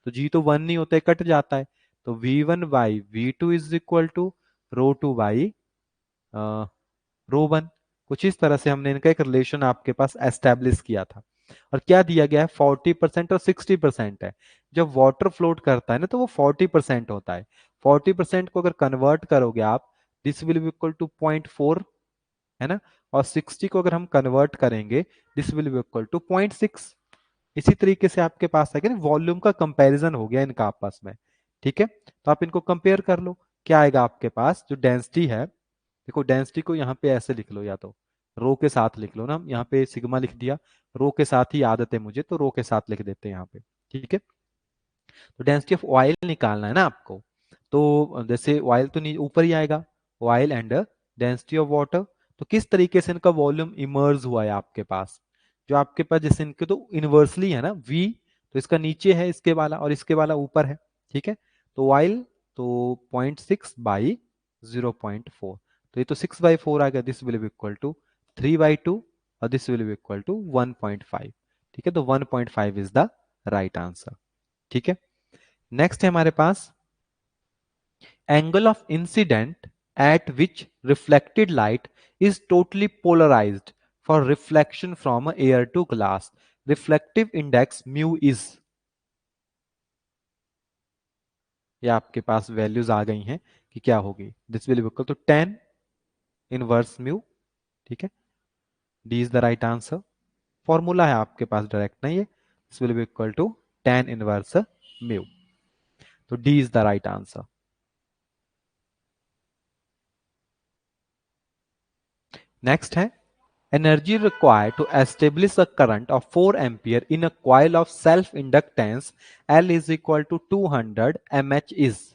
तो G तो 1 नहीं होता है, कट जाता है, तो V1/V2 इज इक्वल टू ρ2/ρ1। कुछ इस तरह से हमने इनका एक रिलेशन आपके पास एस्टेब्लिश किया था। और क्या दिया गया है, 40% और 60% है। जब वाटर फ्लोट करता है ना तो वो 40% होता है। 40% को अगर कन्वर्ट करोगे आप, this will be equal to 0.4, है ना, और 60 को अगर हम कन्वर्ट करेंगे, this will be equal to 0.6। इसी तरीके से आपके पास है कि वॉल्यूम का कंपैरिजन हो गया इनका आपस में। ठीक है, तो आप इनको कंपेयर कर लो, क्या आएगा आपके पास जो डेंसिटी है। देखो डेंसिटी को यहाँ पे ऐसे लिख लो, या तो रो के साथ लिख लो ना, यहाँ पे सिग्मा लिख दिया, रो के साथ ही आदत है मुझे, तो रो के साथ लिख देते हैं यहाँ पे। ठीक है, तो डेंसिटी ऑफ ऑयल निकालना है ना आपको, तो जैसे ऑयल तो नहीं ऊपर ही आएगा, oil and density of water. तो किस तरीके से इनका वॉल्यूम इमर्ज हुआ है आपके पास, जो आपके पास जैसे इनके तो इनवर्सली है ना V, तो इसका नीचे है इसके वाला और इसके वाला ऊपर है। ठीक है, तो ऑयल तो 0.6/0.4, तो ये तो 6/4 आ गया, this will be equal to 3/2, और this will be equal to 1.5। ठीक है, तो 1.5 इज द राइट आंसर। ठीक है, नेक्स्ट है हमारे पास angle of incident at which reflected light is totally polarized for reflection from air to glass, reflective index mu is. ये आपके पास वैल्यूज आ गई हैं कि क्या होगी, this will equal to 10 inverse mu. ठीक है, D is the right answer. Formula है आपके पास, डायरेक्ट नहीं है, this will be equal to 10 inverse mu, तो D is the right answer. Next है energy required to establish a current of 4 ampere in a coil of self inductance L is equal to 200 mH is।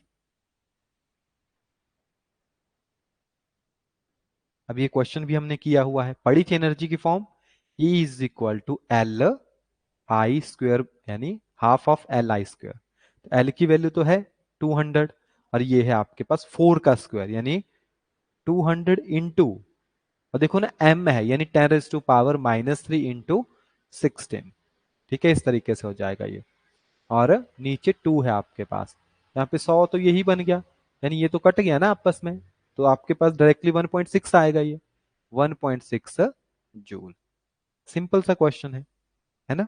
अब ये question भी हमने किया हुआ है, पढ़ी थी एनर्जी की form, E is equal to L I square, यानी half of L I square. L की वैल्यू तो है 200, और ये है आपके पास 4 का स्क्वायर, यानी 200 इंटू, और देखो ना m है, यानी 10⁻³ इंटू 16। ठीक है, इस तरीके से हो जाएगा ये, और नीचे 2 है आपके पास, यहाँ पे 100 तो यही बन गया, यानी ये तो कट गया ना आपस में, तो आपके पास डायरेक्टली 1.6 आएगा ये, 1.6 जूल। सिंपल सा क्वेश्चन है ना।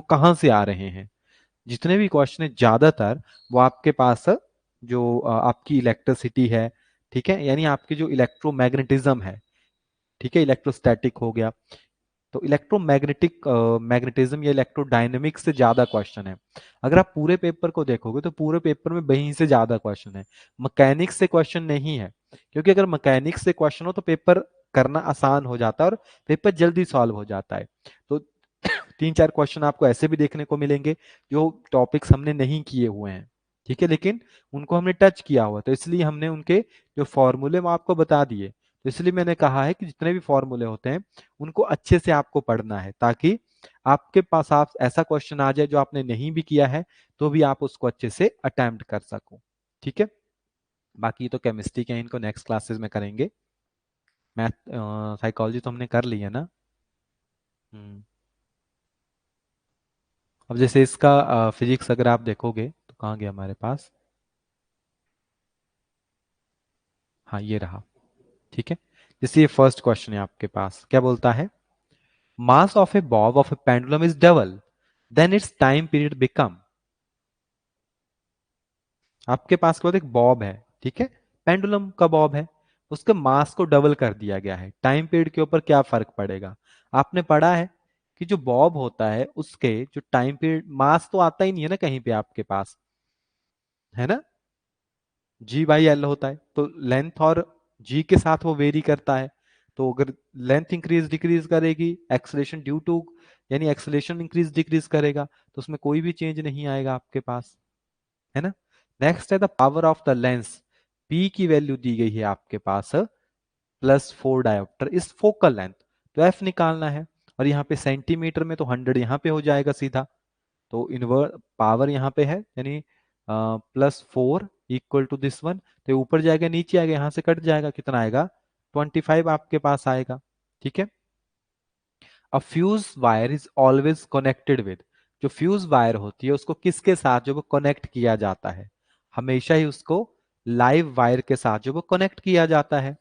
वो कहाँ से आ रहे हैं। जितने भी क्वेश्चन है ज्यादातर वो आपके पास जो आपकी इलेक्ट्रिसिटी है, ठीक है, यानी आपकी जो इलेक्ट्रोमैग्नेटिज्म है, ठीक है, इलेक्ट्रोस्टैटिक हो गया, तो इलेक्ट्रोमैग्नेटिक मैग्नेटिज्म या इलेक्ट्रोडायनेमिक्स से ज्यादा क्वेश्चन है। अगर आप पूरे पेपर को देखोगे तो पूरे पेपर में वहीं से ज्यादा क्वेश्चन है, मैकेनिक्स से क्वेश्चन नहीं है। क्योंकि अगर मैकेनिक्स से क्वेश्चन हो तो पेपर करना आसान हो जाता है और पेपर जल्दी सॉल्व हो जाता है। तो तीन चार क्वेश्चन आपको ऐसे भी देखने को मिलेंगे जो टॉपिक्स हमने नहीं किए हुए हैं, ठीक है, लेकिन उनको हमने टच किया हुआ, तो इसलिए हमने उनके जो फॉर्मूले वो आपको बता दिए। तो इसलिए मैंने कहा है कि जितने भी फॉर्मूले होते हैं उनको अच्छे से आपको पढ़ना है, ताकि आपके पास आप ऐसा क्वेश्चन आ जाए जो आपने नहीं भी किया है तो भी आप उसको अच्छे से अटेम्प्ट कर सको, ठीक है। बाकी तो केमिस्ट्री के हैं, इनको नेक्स्ट क्लासेस में करेंगे। मैथ साइकोलॉजी तो हमने कर ली है ना। हम्म। अब जैसे इसका फिजिक्स अगर आप देखोगे तो कहाँ गया हमारे पास, हाँ ये रहा, ठीक है। जैसे ये फर्स्ट क्वेश्चन है आपके पास, क्या बोलता है, mass of a bob of a pendulum is double then its time period become. आपके पास के बाद एक बॉब है, ठीक है, पेंडुलम का बॉब है, उसके मास को डबल कर दिया गया है, टाइम पीरियड के ऊपर क्या फर्क पड़ेगा। आपने पढ़ा है कि जो बॉब होता है उसके जो टाइम पीरियड, मास तो आता ही नहीं है ना कहीं पे आपके पास, है ना, जी बाई एल होता है, तो लेंथ और जी के साथ वो वेरी करता है। तो अगर लेंथ इंक्रीज डिक्रीज करेगी, एक्सलेशन ड्यू टू, यानी एक्सलेशन इंक्रीज डिक्रीज करेगा, तो उसमें कोई भी चेंज नहीं आएगा आपके पास, है ना। नेक्स्ट है the power of the lens, P की वैल्यू दी गई है आपके पास plus 4 dioptre is focal length. तो एफ निकालना है, और यहाँ पे सेंटीमीटर में तो 100 यहाँ पे हो जाएगा सीधा। तो इनवर्स पावर यहाँ पे है, यानी +4 इक्वल टू दिस वन, तो ऊपर जाएगा नीचे आएगा, यहाँ से कट जाएगा, कितना आएगा 25 आपके पास आएगा। ठीक है। अ fuse wire is always connected with, जो फ्यूज वायर होती है उसको किसके साथ जो वो कनेक्ट किया जाता है, हमेशा ही उसको लाइव वायर के साथ जो वो कनेक्ट किया जाता है।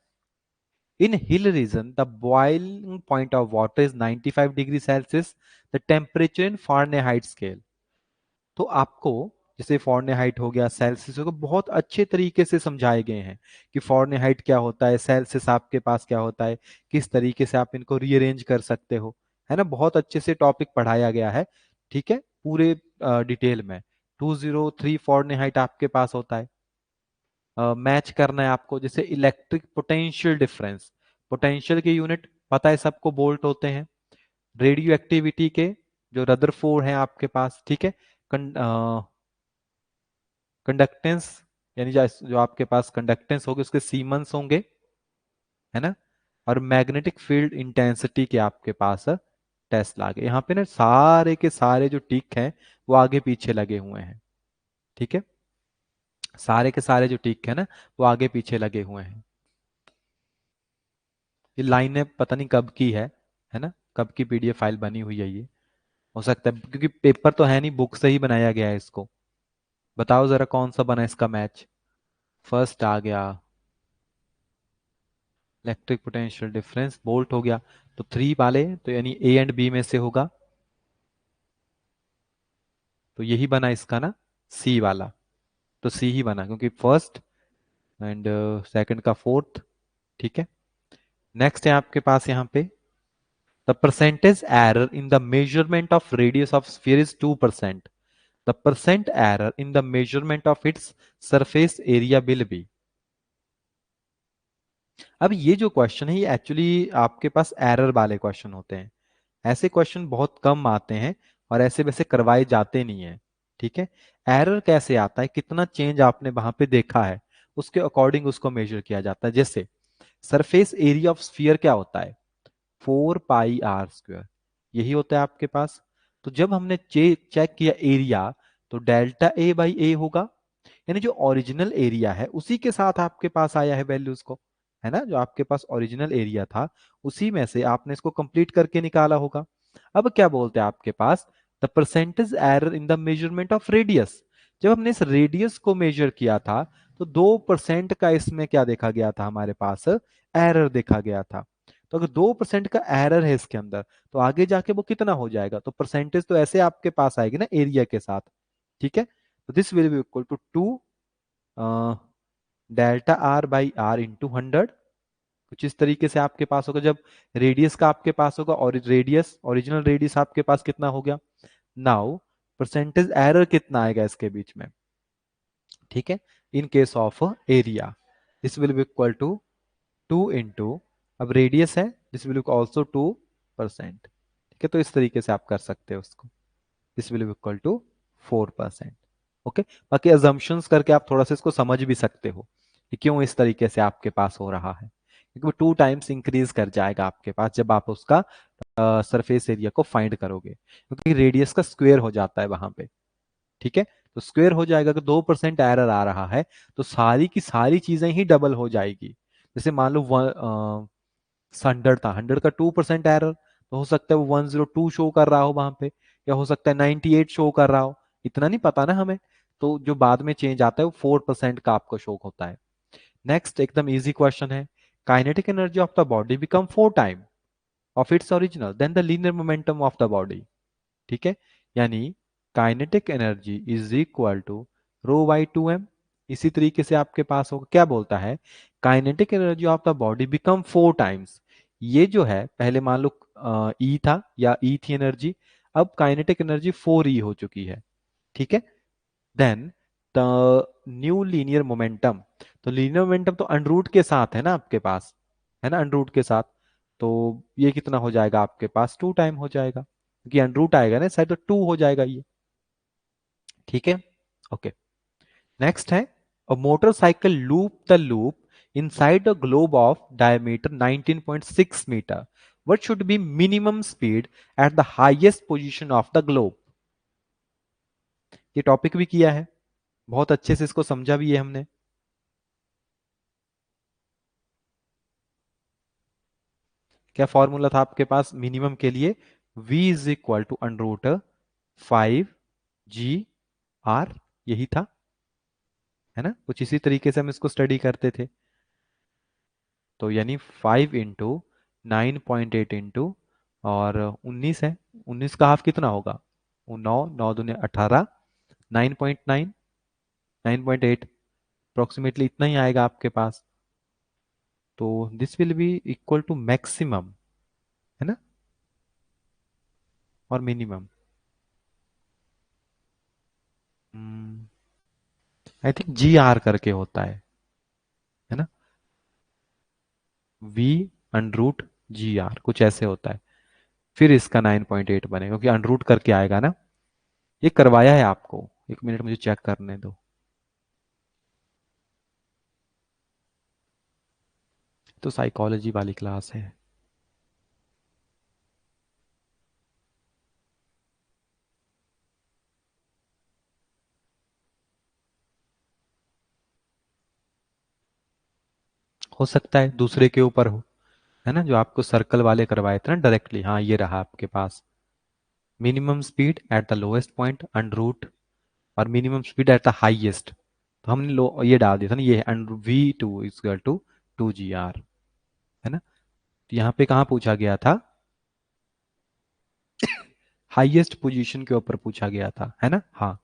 In hill region, the boiling point of water is 95 degree Celsius, the temperature in Fahrenheit scale. तो आपको जैसे फारेनहाइट हो गया, सेल्सियस हो गया, बहुत अच्छे तरीके से समझाए गए हैं कि फारेनहाइट क्या होता है, सेल्सियस आपके पास क्या होता है, किस तरीके से आप इनको रीअरेंज कर सकते हो, है ना। बहुत अच्छे से टॉपिक पढ़ाया गया है। ठीक है, पूरे डिटेल में 203 फारेनहाइट आपके पास होता है। मैच करना है आपको, जैसे इलेक्ट्रिक पोटेंशियल डिफरेंस, पोटेंशियल के यूनिट पता है सबको, वोल्ट होते हैं। रेडियो एक्टिविटी के जो रदरफोर्ड हैं आपके पास, ठीक है। कंडक्टेंस, यानी जो आपके पास कंडक्टेंस होगी उसके सीमंस होंगे, है ना। और मैग्नेटिक फील्ड इंटेंसिटी के आपके पास टेस्ला के, यहाँ पे ना सारे के सारे जो टिक हैं वो आगे पीछे लगे हुए हैं। ठीक है, सारे के सारे जो टिक है ना वो आगे पीछे लगे हुए हैं। ये लाइनें पता नहीं कब की है ना, कब की पीडीएफ फाइल बनी हुई है ये, हो सकता है क्योंकि पेपर तो है नहीं, बुक से ही बनाया गया है इसको। बताओ जरा कौन सा बना इसका मैच। फर्स्ट आ गया इलेक्ट्रिक पोटेंशियल डिफरेंस, बोल्ट हो गया, तो 3 वाले तो यानी ए एंड बी में से होगा, तो यही बना इसका ना, सी वाला। तो सी ही बना क्योंकि फर्स्ट एंड सेकंड का फोर्थ। ठीक है। नेक्स्ट है आपके पास यहाँ पे, the percentage error in the measurement of radius of sphere is 2%, the percent error in the measurement of its surface area will be. अब ये जो क्वेश्चन है ये एक्चुअली आपके पास एरर वाले क्वेश्चन होते हैं, ऐसे क्वेश्चन बहुत कम आते हैं और ऐसे वैसे करवाए जाते नहीं है। ठीक है। एरर कैसे आता है, कितना चेंज आपने वहां पे देखा है उसके अकॉर्डिंग उसको मेजर किया जाता है। जैसे सरफेस एरिया ऑफ स्फीयर क्या होता है, 4πr², यही होता है आपके पास। तो जब हमने चेक किया एरिया, तो डेल्टा ए बाई ए होगा, यानी जो ओरिजिनल एरिया है उसी के साथ आपके पास आया है वैल्यूज को, है ना। जो आपके पास ओरिजिनल एरिया था उसी में से आपने इसको कंप्लीट करके निकाला होगा। अब क्या बोलते हैं आपके पास, the percentage error in the measurement of radius, जब हमने इस रेडियस को मेजर किया था तो 2% का इसमें क्या देखा गया था, हमारे पास एरर देखा गया था। तो अगर 2% का एरर है इसके अंदर, तो आगे जाके वो कितना हो जाएगा, तो परसेंटेज तो ऐसे आपके पास आएगी ना एरिया के साथ। ठीक है, तो this will be equal to 2 delta R by R into 100। कुछ इस तरीके से आपके पास होगा जब रेडियस का आपके पास होगा, और रेडियस ओरिजिनल रेडियस आपके पास कितना हो गया। नाउ परसेंटेज एरर कितना आएगा इसके बीच में, ठीक है, in case of area, this will be equal to 2 into, अब रेडियस है, दिस विल बी ऑल्सो 2%। ठीक है, तो इस तरीके से आप कर सकते हो उसको, this will be equal to 4%। Okay, बाकी अजम्पशंस करके आप थोड़ा सा इसको समझ भी सकते हो कि क्यों इस तरीके से आपके पास हो रहा है, क्योंकि वो 2 टाइम्स इंक्रीज कर जाएगा आपके पास जब आप उसका सरफेस एरिया को फाइंड करोगे, क्योंकि रेडियस का स्क्वायर हो जाता है वहां पे। ठीक है, तो स्क्वायर हो जाएगा, अगर 2% एरर आ रहा है तो सारी की सारी चीजें ही डबल हो जाएगी। जैसे मान लो 100 था, 100 का 2% एरर, तो हो सकता है वो 102 शो कर रहा हो वहां पे, या हो सकता है 98 शो कर रहा हो, इतना नहीं पता ना हमें। तो जो बाद में चेंज आता है वो 4% का आपको शो होता है। नेक्स्ट एकदम इजी क्वेश्चन है, kinetic energy of the body become 4 time of its original then the linear momentum of the body. ठीक है, यानी kinetic energy is equal to ρ/2m। इसी तरीके से आपके पास होगा, क्या बोलता है, kinetic energy of the body become 4 times. ये जो है पहले मान लो ई था या ई थी एनर्जी, अब काइनेटिक एनर्जी 4e हो चुकी है। ठीक है, then the new linear momentum, तो लीनियर मोमेंटम तो अनरूट के साथ है ना आपके पास, है ना, अनरूट के साथ, तो ये कितना हो जाएगा आपके पास, 2 टाइम हो जाएगा, क्योंकि अनरूट आएगा ना शायद, तो 2 हो जाएगा ये। ठीक है, ओके। नेक्स्ट है, a motorcycle loop the loop inside a globe of diameter 19.6 meter, what should be minimum speed at the highest position of the globe? ये टॉपिक भी किया है, बहुत अच्छे से इसको समझा भी है हमने। क्या फॉर्मूला था आपके पास मिनिमम के लिए? v is equal to under root 5 g r, यही था, है ना? कुछ इसी तरीके से हम इसको स्टडी करते थे। तो यानी 5 इंटू 9.8 इंटू और 19 है, 19 का हाफ कितना होगा? 9 9 दूनी 18, 9.9, 9.8, अप्रोक्सीमेटली इतना ही आएगा आपके पास। तो this will be equal to maximum, है ना, और minimum. I think G R करके होता है ना, वी अंडरूट जी आर कुछ ऐसे होता है, फिर इसका 9.8 बनेगा क्योंकि अंडरूट करके आएगा ना। ये करवाया है आपको, एक मिनट मुझे चेक करने दो। तो साइकोलॉजी वाली क्लास है। हो सकता है दूसरे के ऊपर हो, है ना, जो आपको सर्कल वाले करवाए थे ना डायरेक्टली। हाँ ये रहा आपके पास, minimum speed at the lowest point under root और minimum speed at the highest. तो हमने लो ये डाल दिया था ना, ये under v2 equal to 2gr, है ना। तो यहाँ पे कहाँ पूछा गया था? हाईएस्ट पोजीशन के ऊपर पूछा गया था, है ना। हाँ,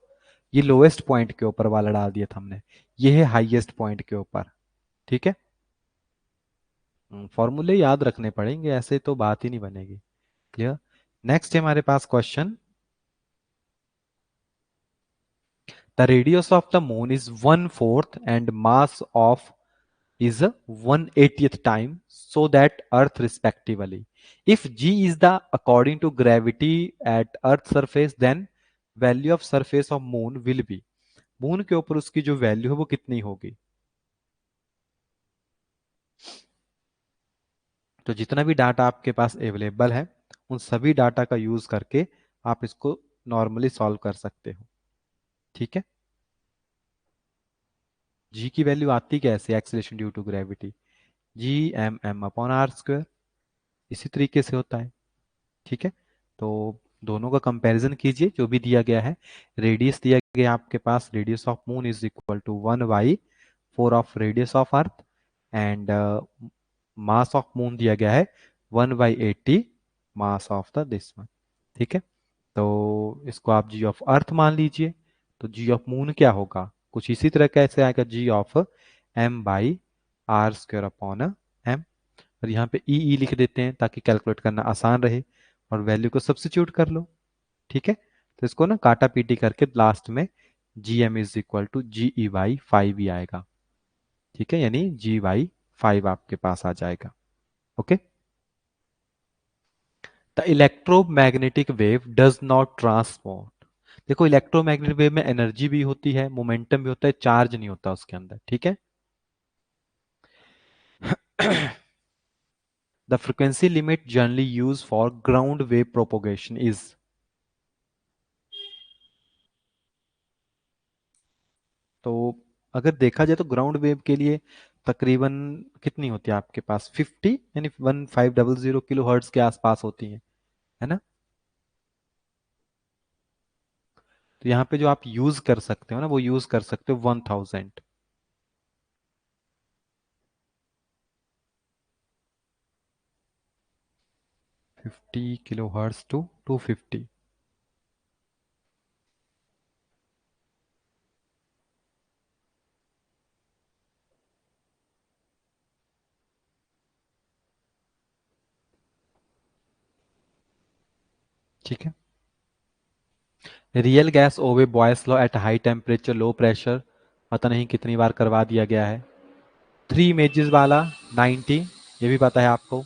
ये लोएस्ट पॉइंट के ऊपर वाला डाल दिया था हमने, ये है हाईएस्ट पॉइंट के ऊपर। ठीक है, फॉर्मूले याद रखने पड़ेंगे, ऐसे तो बात ही नहीं बनेगी। क्लियर। नेक्स्ट है हमारे पास question, the radius of the moon is 1/4 and mass of is 1/80th time so that earth respectively. If g is the according to gravity at earth surface, then value of surface of moon will be, moon के ऊपर उसकी जो value है वो कितनी होगी? तो जितना भी डाटा आपके पास अवेलेबल है उन सभी डाटा का यूज करके आप इसको नॉर्मली सॉल्व कर सकते हो। ठीक है, जी की वैल्यू आती कैसे? Acceleration due to gravity, G M upon R square, इसी तरीके से होता है। ठीक है, तो दोनों का कंपैरिजन कीजिए जो भी दिया गया है। रेडियस दिया गया आपके पास, radius of moon is equal to 1/4 of radius of earth, and mass of moon दिया गया है 1/80 mass of the this one. ठीक है, तो इसको आप जी ऑफ अर्थ मान लीजिए। तो जी ऑफ मून क्या होगा? कुछ इसी तरह कैसे आएगा, जी ऑफ m/r² अपॉन एम, और यहाँ पे ई लिख देते हैं ताकि कैलकुलेट करना आसान रहे, और वैल्यू को सब्स्टिट्यूट कर लो। ठीक है, तो इसको ना काटा पीटी करके लास्ट में G M is equal to GE/5 ही आएगा। ठीक है, यानी GY5 आपके पास आ जाएगा। Okay, the electromagnetic wave does not transport. देखो इलेक्ट्रोमैग्नेटिक वेव में एनर्जी भी होती है, मोमेंटम भी होता है, चार्ज नहीं होता उसके अंदर। ठीक है, the frequency limit generally use for ground wave propagation is, तो अगर देखा जाए तो ग्राउंड वेव के लिए तकरीबन कितनी होती है आपके पास? 50 यानी 1500 किलो हर्ट्ज के आसपास होती है ना। तो यहाँ पे जो आप यूज कर सकते हो ना, वो यूज कर सकते हो 1000, 50 kHz टू 250। ठीक है, real gas obey Boyle's law at high temperature low pressure, पता नहीं कितनी बार करवा दिया गया है। 3 इमेजेस वाला 90, ये भी पता है आपको।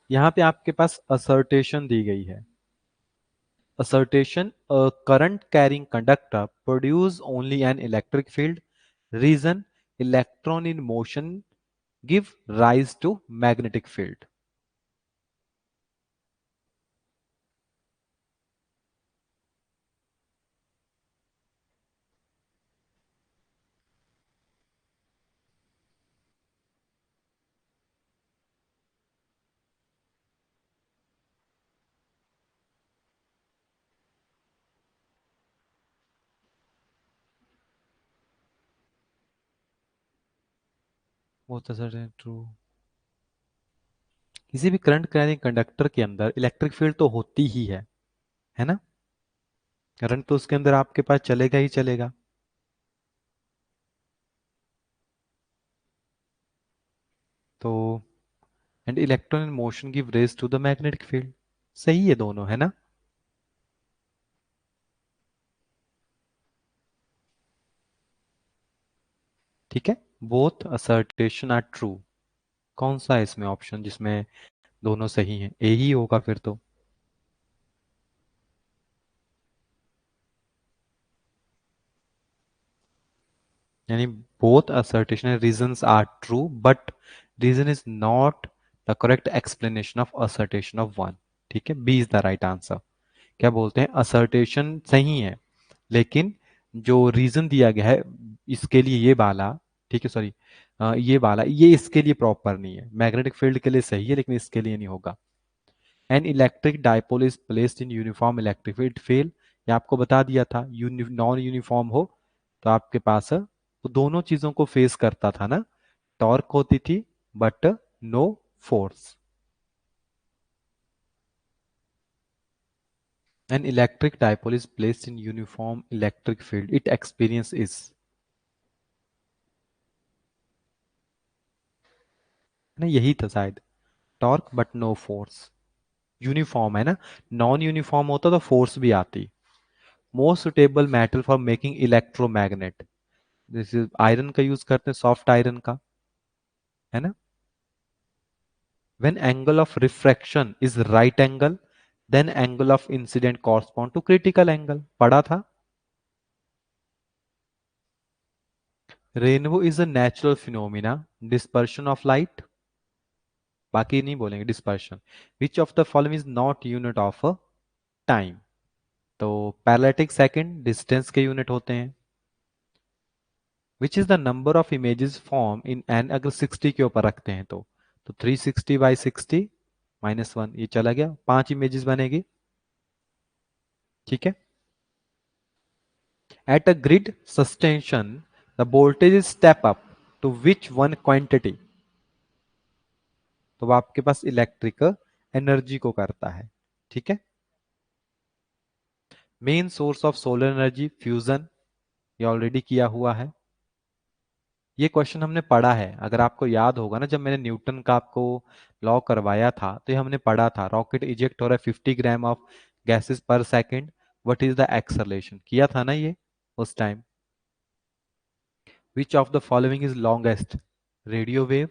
यहाँ पे आपके पास असर्टेशन दी गई है, assertion, a current carrying conductor produce only an electric field region electron in motion give rise to magnetic field. वो तो सर ट्रू। किसी भी करंट कैरिंग कंडक्टर के अंदर इलेक्ट्रिक फील्ड तो होती ही है ना। करंट तो उसके अंदर आपके पास चलेगा ही चलेगा। तो and electron in motion give rise to the magnetic field. सही है दोनों, है ना। ठीक है, बोथ असर्टेशन आर ट्रू। कौन सा है इसमें ऑप्शन जिसमें दोनों सही हैं? ए ही होगा फिर तो। यानी both assertion reasons are true but reason is not the correct explanation of assertion of one। ठीक है, B is the right answer. क्या बोलते हैं, असर्टेशन सही है लेकिन जो रीजन दिया गया है इसके लिए ये वाला, ठीक है सॉरी, ये वाला ये इसके लिए प्रॉपर नहीं है। मैग्नेटिक फील्ड के लिए सही है लेकिन इसके लिए नहीं होगा। N electric dipole is placed in uniform electric field fail. ये आपको बता दिया था, नॉन यूनिफॉर्म हो तो आपके पास तो दोनों चीजों को फेस करता था ना। टॉर्क होती थी but no force. An electric dipole is placed in uniform electric field it experience is, ना यही था शायद। Torque but no force. Uniform है ना, नॉन यूनिफॉर्म होता तो फोर्स भी आती। Most suitable metal for making electromagnet, जैसे आयरन का यूज करते हैं, सॉफ्ट आयरन का, है ना। When angle of refraction is right angle then angle of incident correspond to critical angle, पढ़ा था। Rainbow is a natural phenomena, dispersion of light, बाकी नहीं बोलेंगे, dispersion. Which of the following is not unit of time, तो पैरेलैटिक second distance के unit होते हैं। Which is the number of images form in an, अगर 60 के ऊपर रखते हैं तो 360/60 -1, ये चला गया, 5 इमेजेस बनेगी। ठीक है। At a grid substation the voltage step up to which one quantity, तो वो आपके पास इलेक्ट्रिक एनर्जी को करता है। ठीक है। Main source of solar energy fusion, ये ऑलरेडी किया हुआ है। ये क्वेश्चन हमने पढ़ा है, अगर आपको याद होगा ना, जब मैंने न्यूटन का आपको लॉ करवाया था तो ये हमने पढ़ा था। रॉकेट इजेक्ट हो रहा है 50 gram of gases per second, what is the acceleration, किया था ना ये उस time. Which of the following is longest, radio wave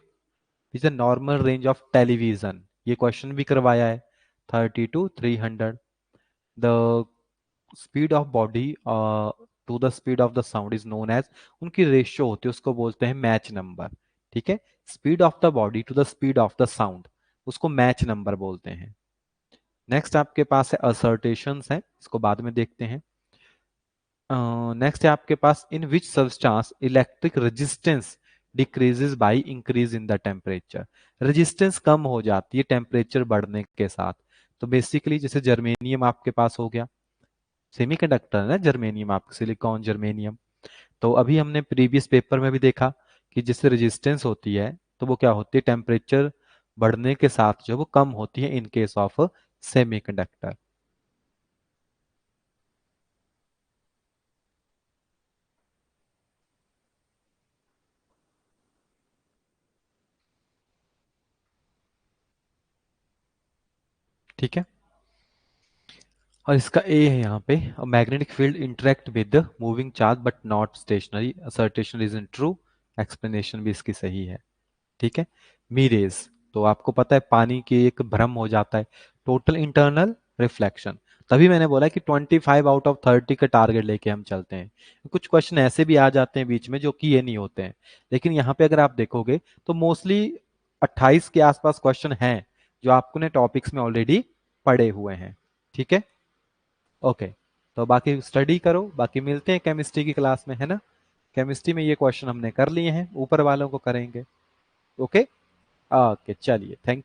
is the normal range of television, ये क्वेश्चन भी करवाया है। 30 to 300, the speed of body to the speed of the sound is known as, उनकी रेशियो होती है उसको बोलते हैं मैच नंबर। ठीक है, speed of the body to the speed of the sound, उसको मैच नंबर बोलते हैं। नेक्स्ट आपके पास है असर्टेशंस है, इसको बाद में देखते हैं। नेक्स्ट है आपके पास, in which substance electric resistance decreases by increase in the temperature, resistance कम हो जाती है टेम्परेचर बढ़ने के साथ। तो बेसिकली जैसे जर्मेनियम आपके पास हो गया, सेमीकंडक्टर है ना जर्मेनियम, आपका सिलिकॉन जर्मेनियम। तो अभी हमने प्रीवियस पेपर में भी देखा कि जिससे रेजिस्टेंस होती है तो वो क्या होती है, टेम्परेचर बढ़ने के साथ जो वो कम होती है इन केस ऑफ सेमीकंडक्टर। ठीक है, और इसका ए है यहाँ पे, magnetic field interact with moving charge but not stationary, assertion is untrue, explanation भी इसकी सही है। ठीक है। मीरेज, तो आपको पता है पानी की एक भ्रम हो जाता है, टोटल इंटरनल रिफ्लेक्शन, तभी मैंने बोला कि 25 आउट ऑफ 30 का टारगेट लेके हम चलते हैं। कुछ क्वेश्चन ऐसे भी आ जाते हैं बीच में जो कि ये नहीं होते हैं, लेकिन यहाँ पे अगर आप देखोगे तो मोस्टली 28 के आसपास क्वेश्चन हैं जो आपने टॉपिक्स में ऑलरेडी पढ़े हुए हैं। ठीक है, ओके। तो बाकी स्टडी करो, बाकी मिलते हैं केमिस्ट्री की क्लास में, है ना। केमिस्ट्री में ये क्वेश्चन हमने कर लिए हैं, ऊपर वालों को करेंगे। ओके, ओके, चलिए, थैंक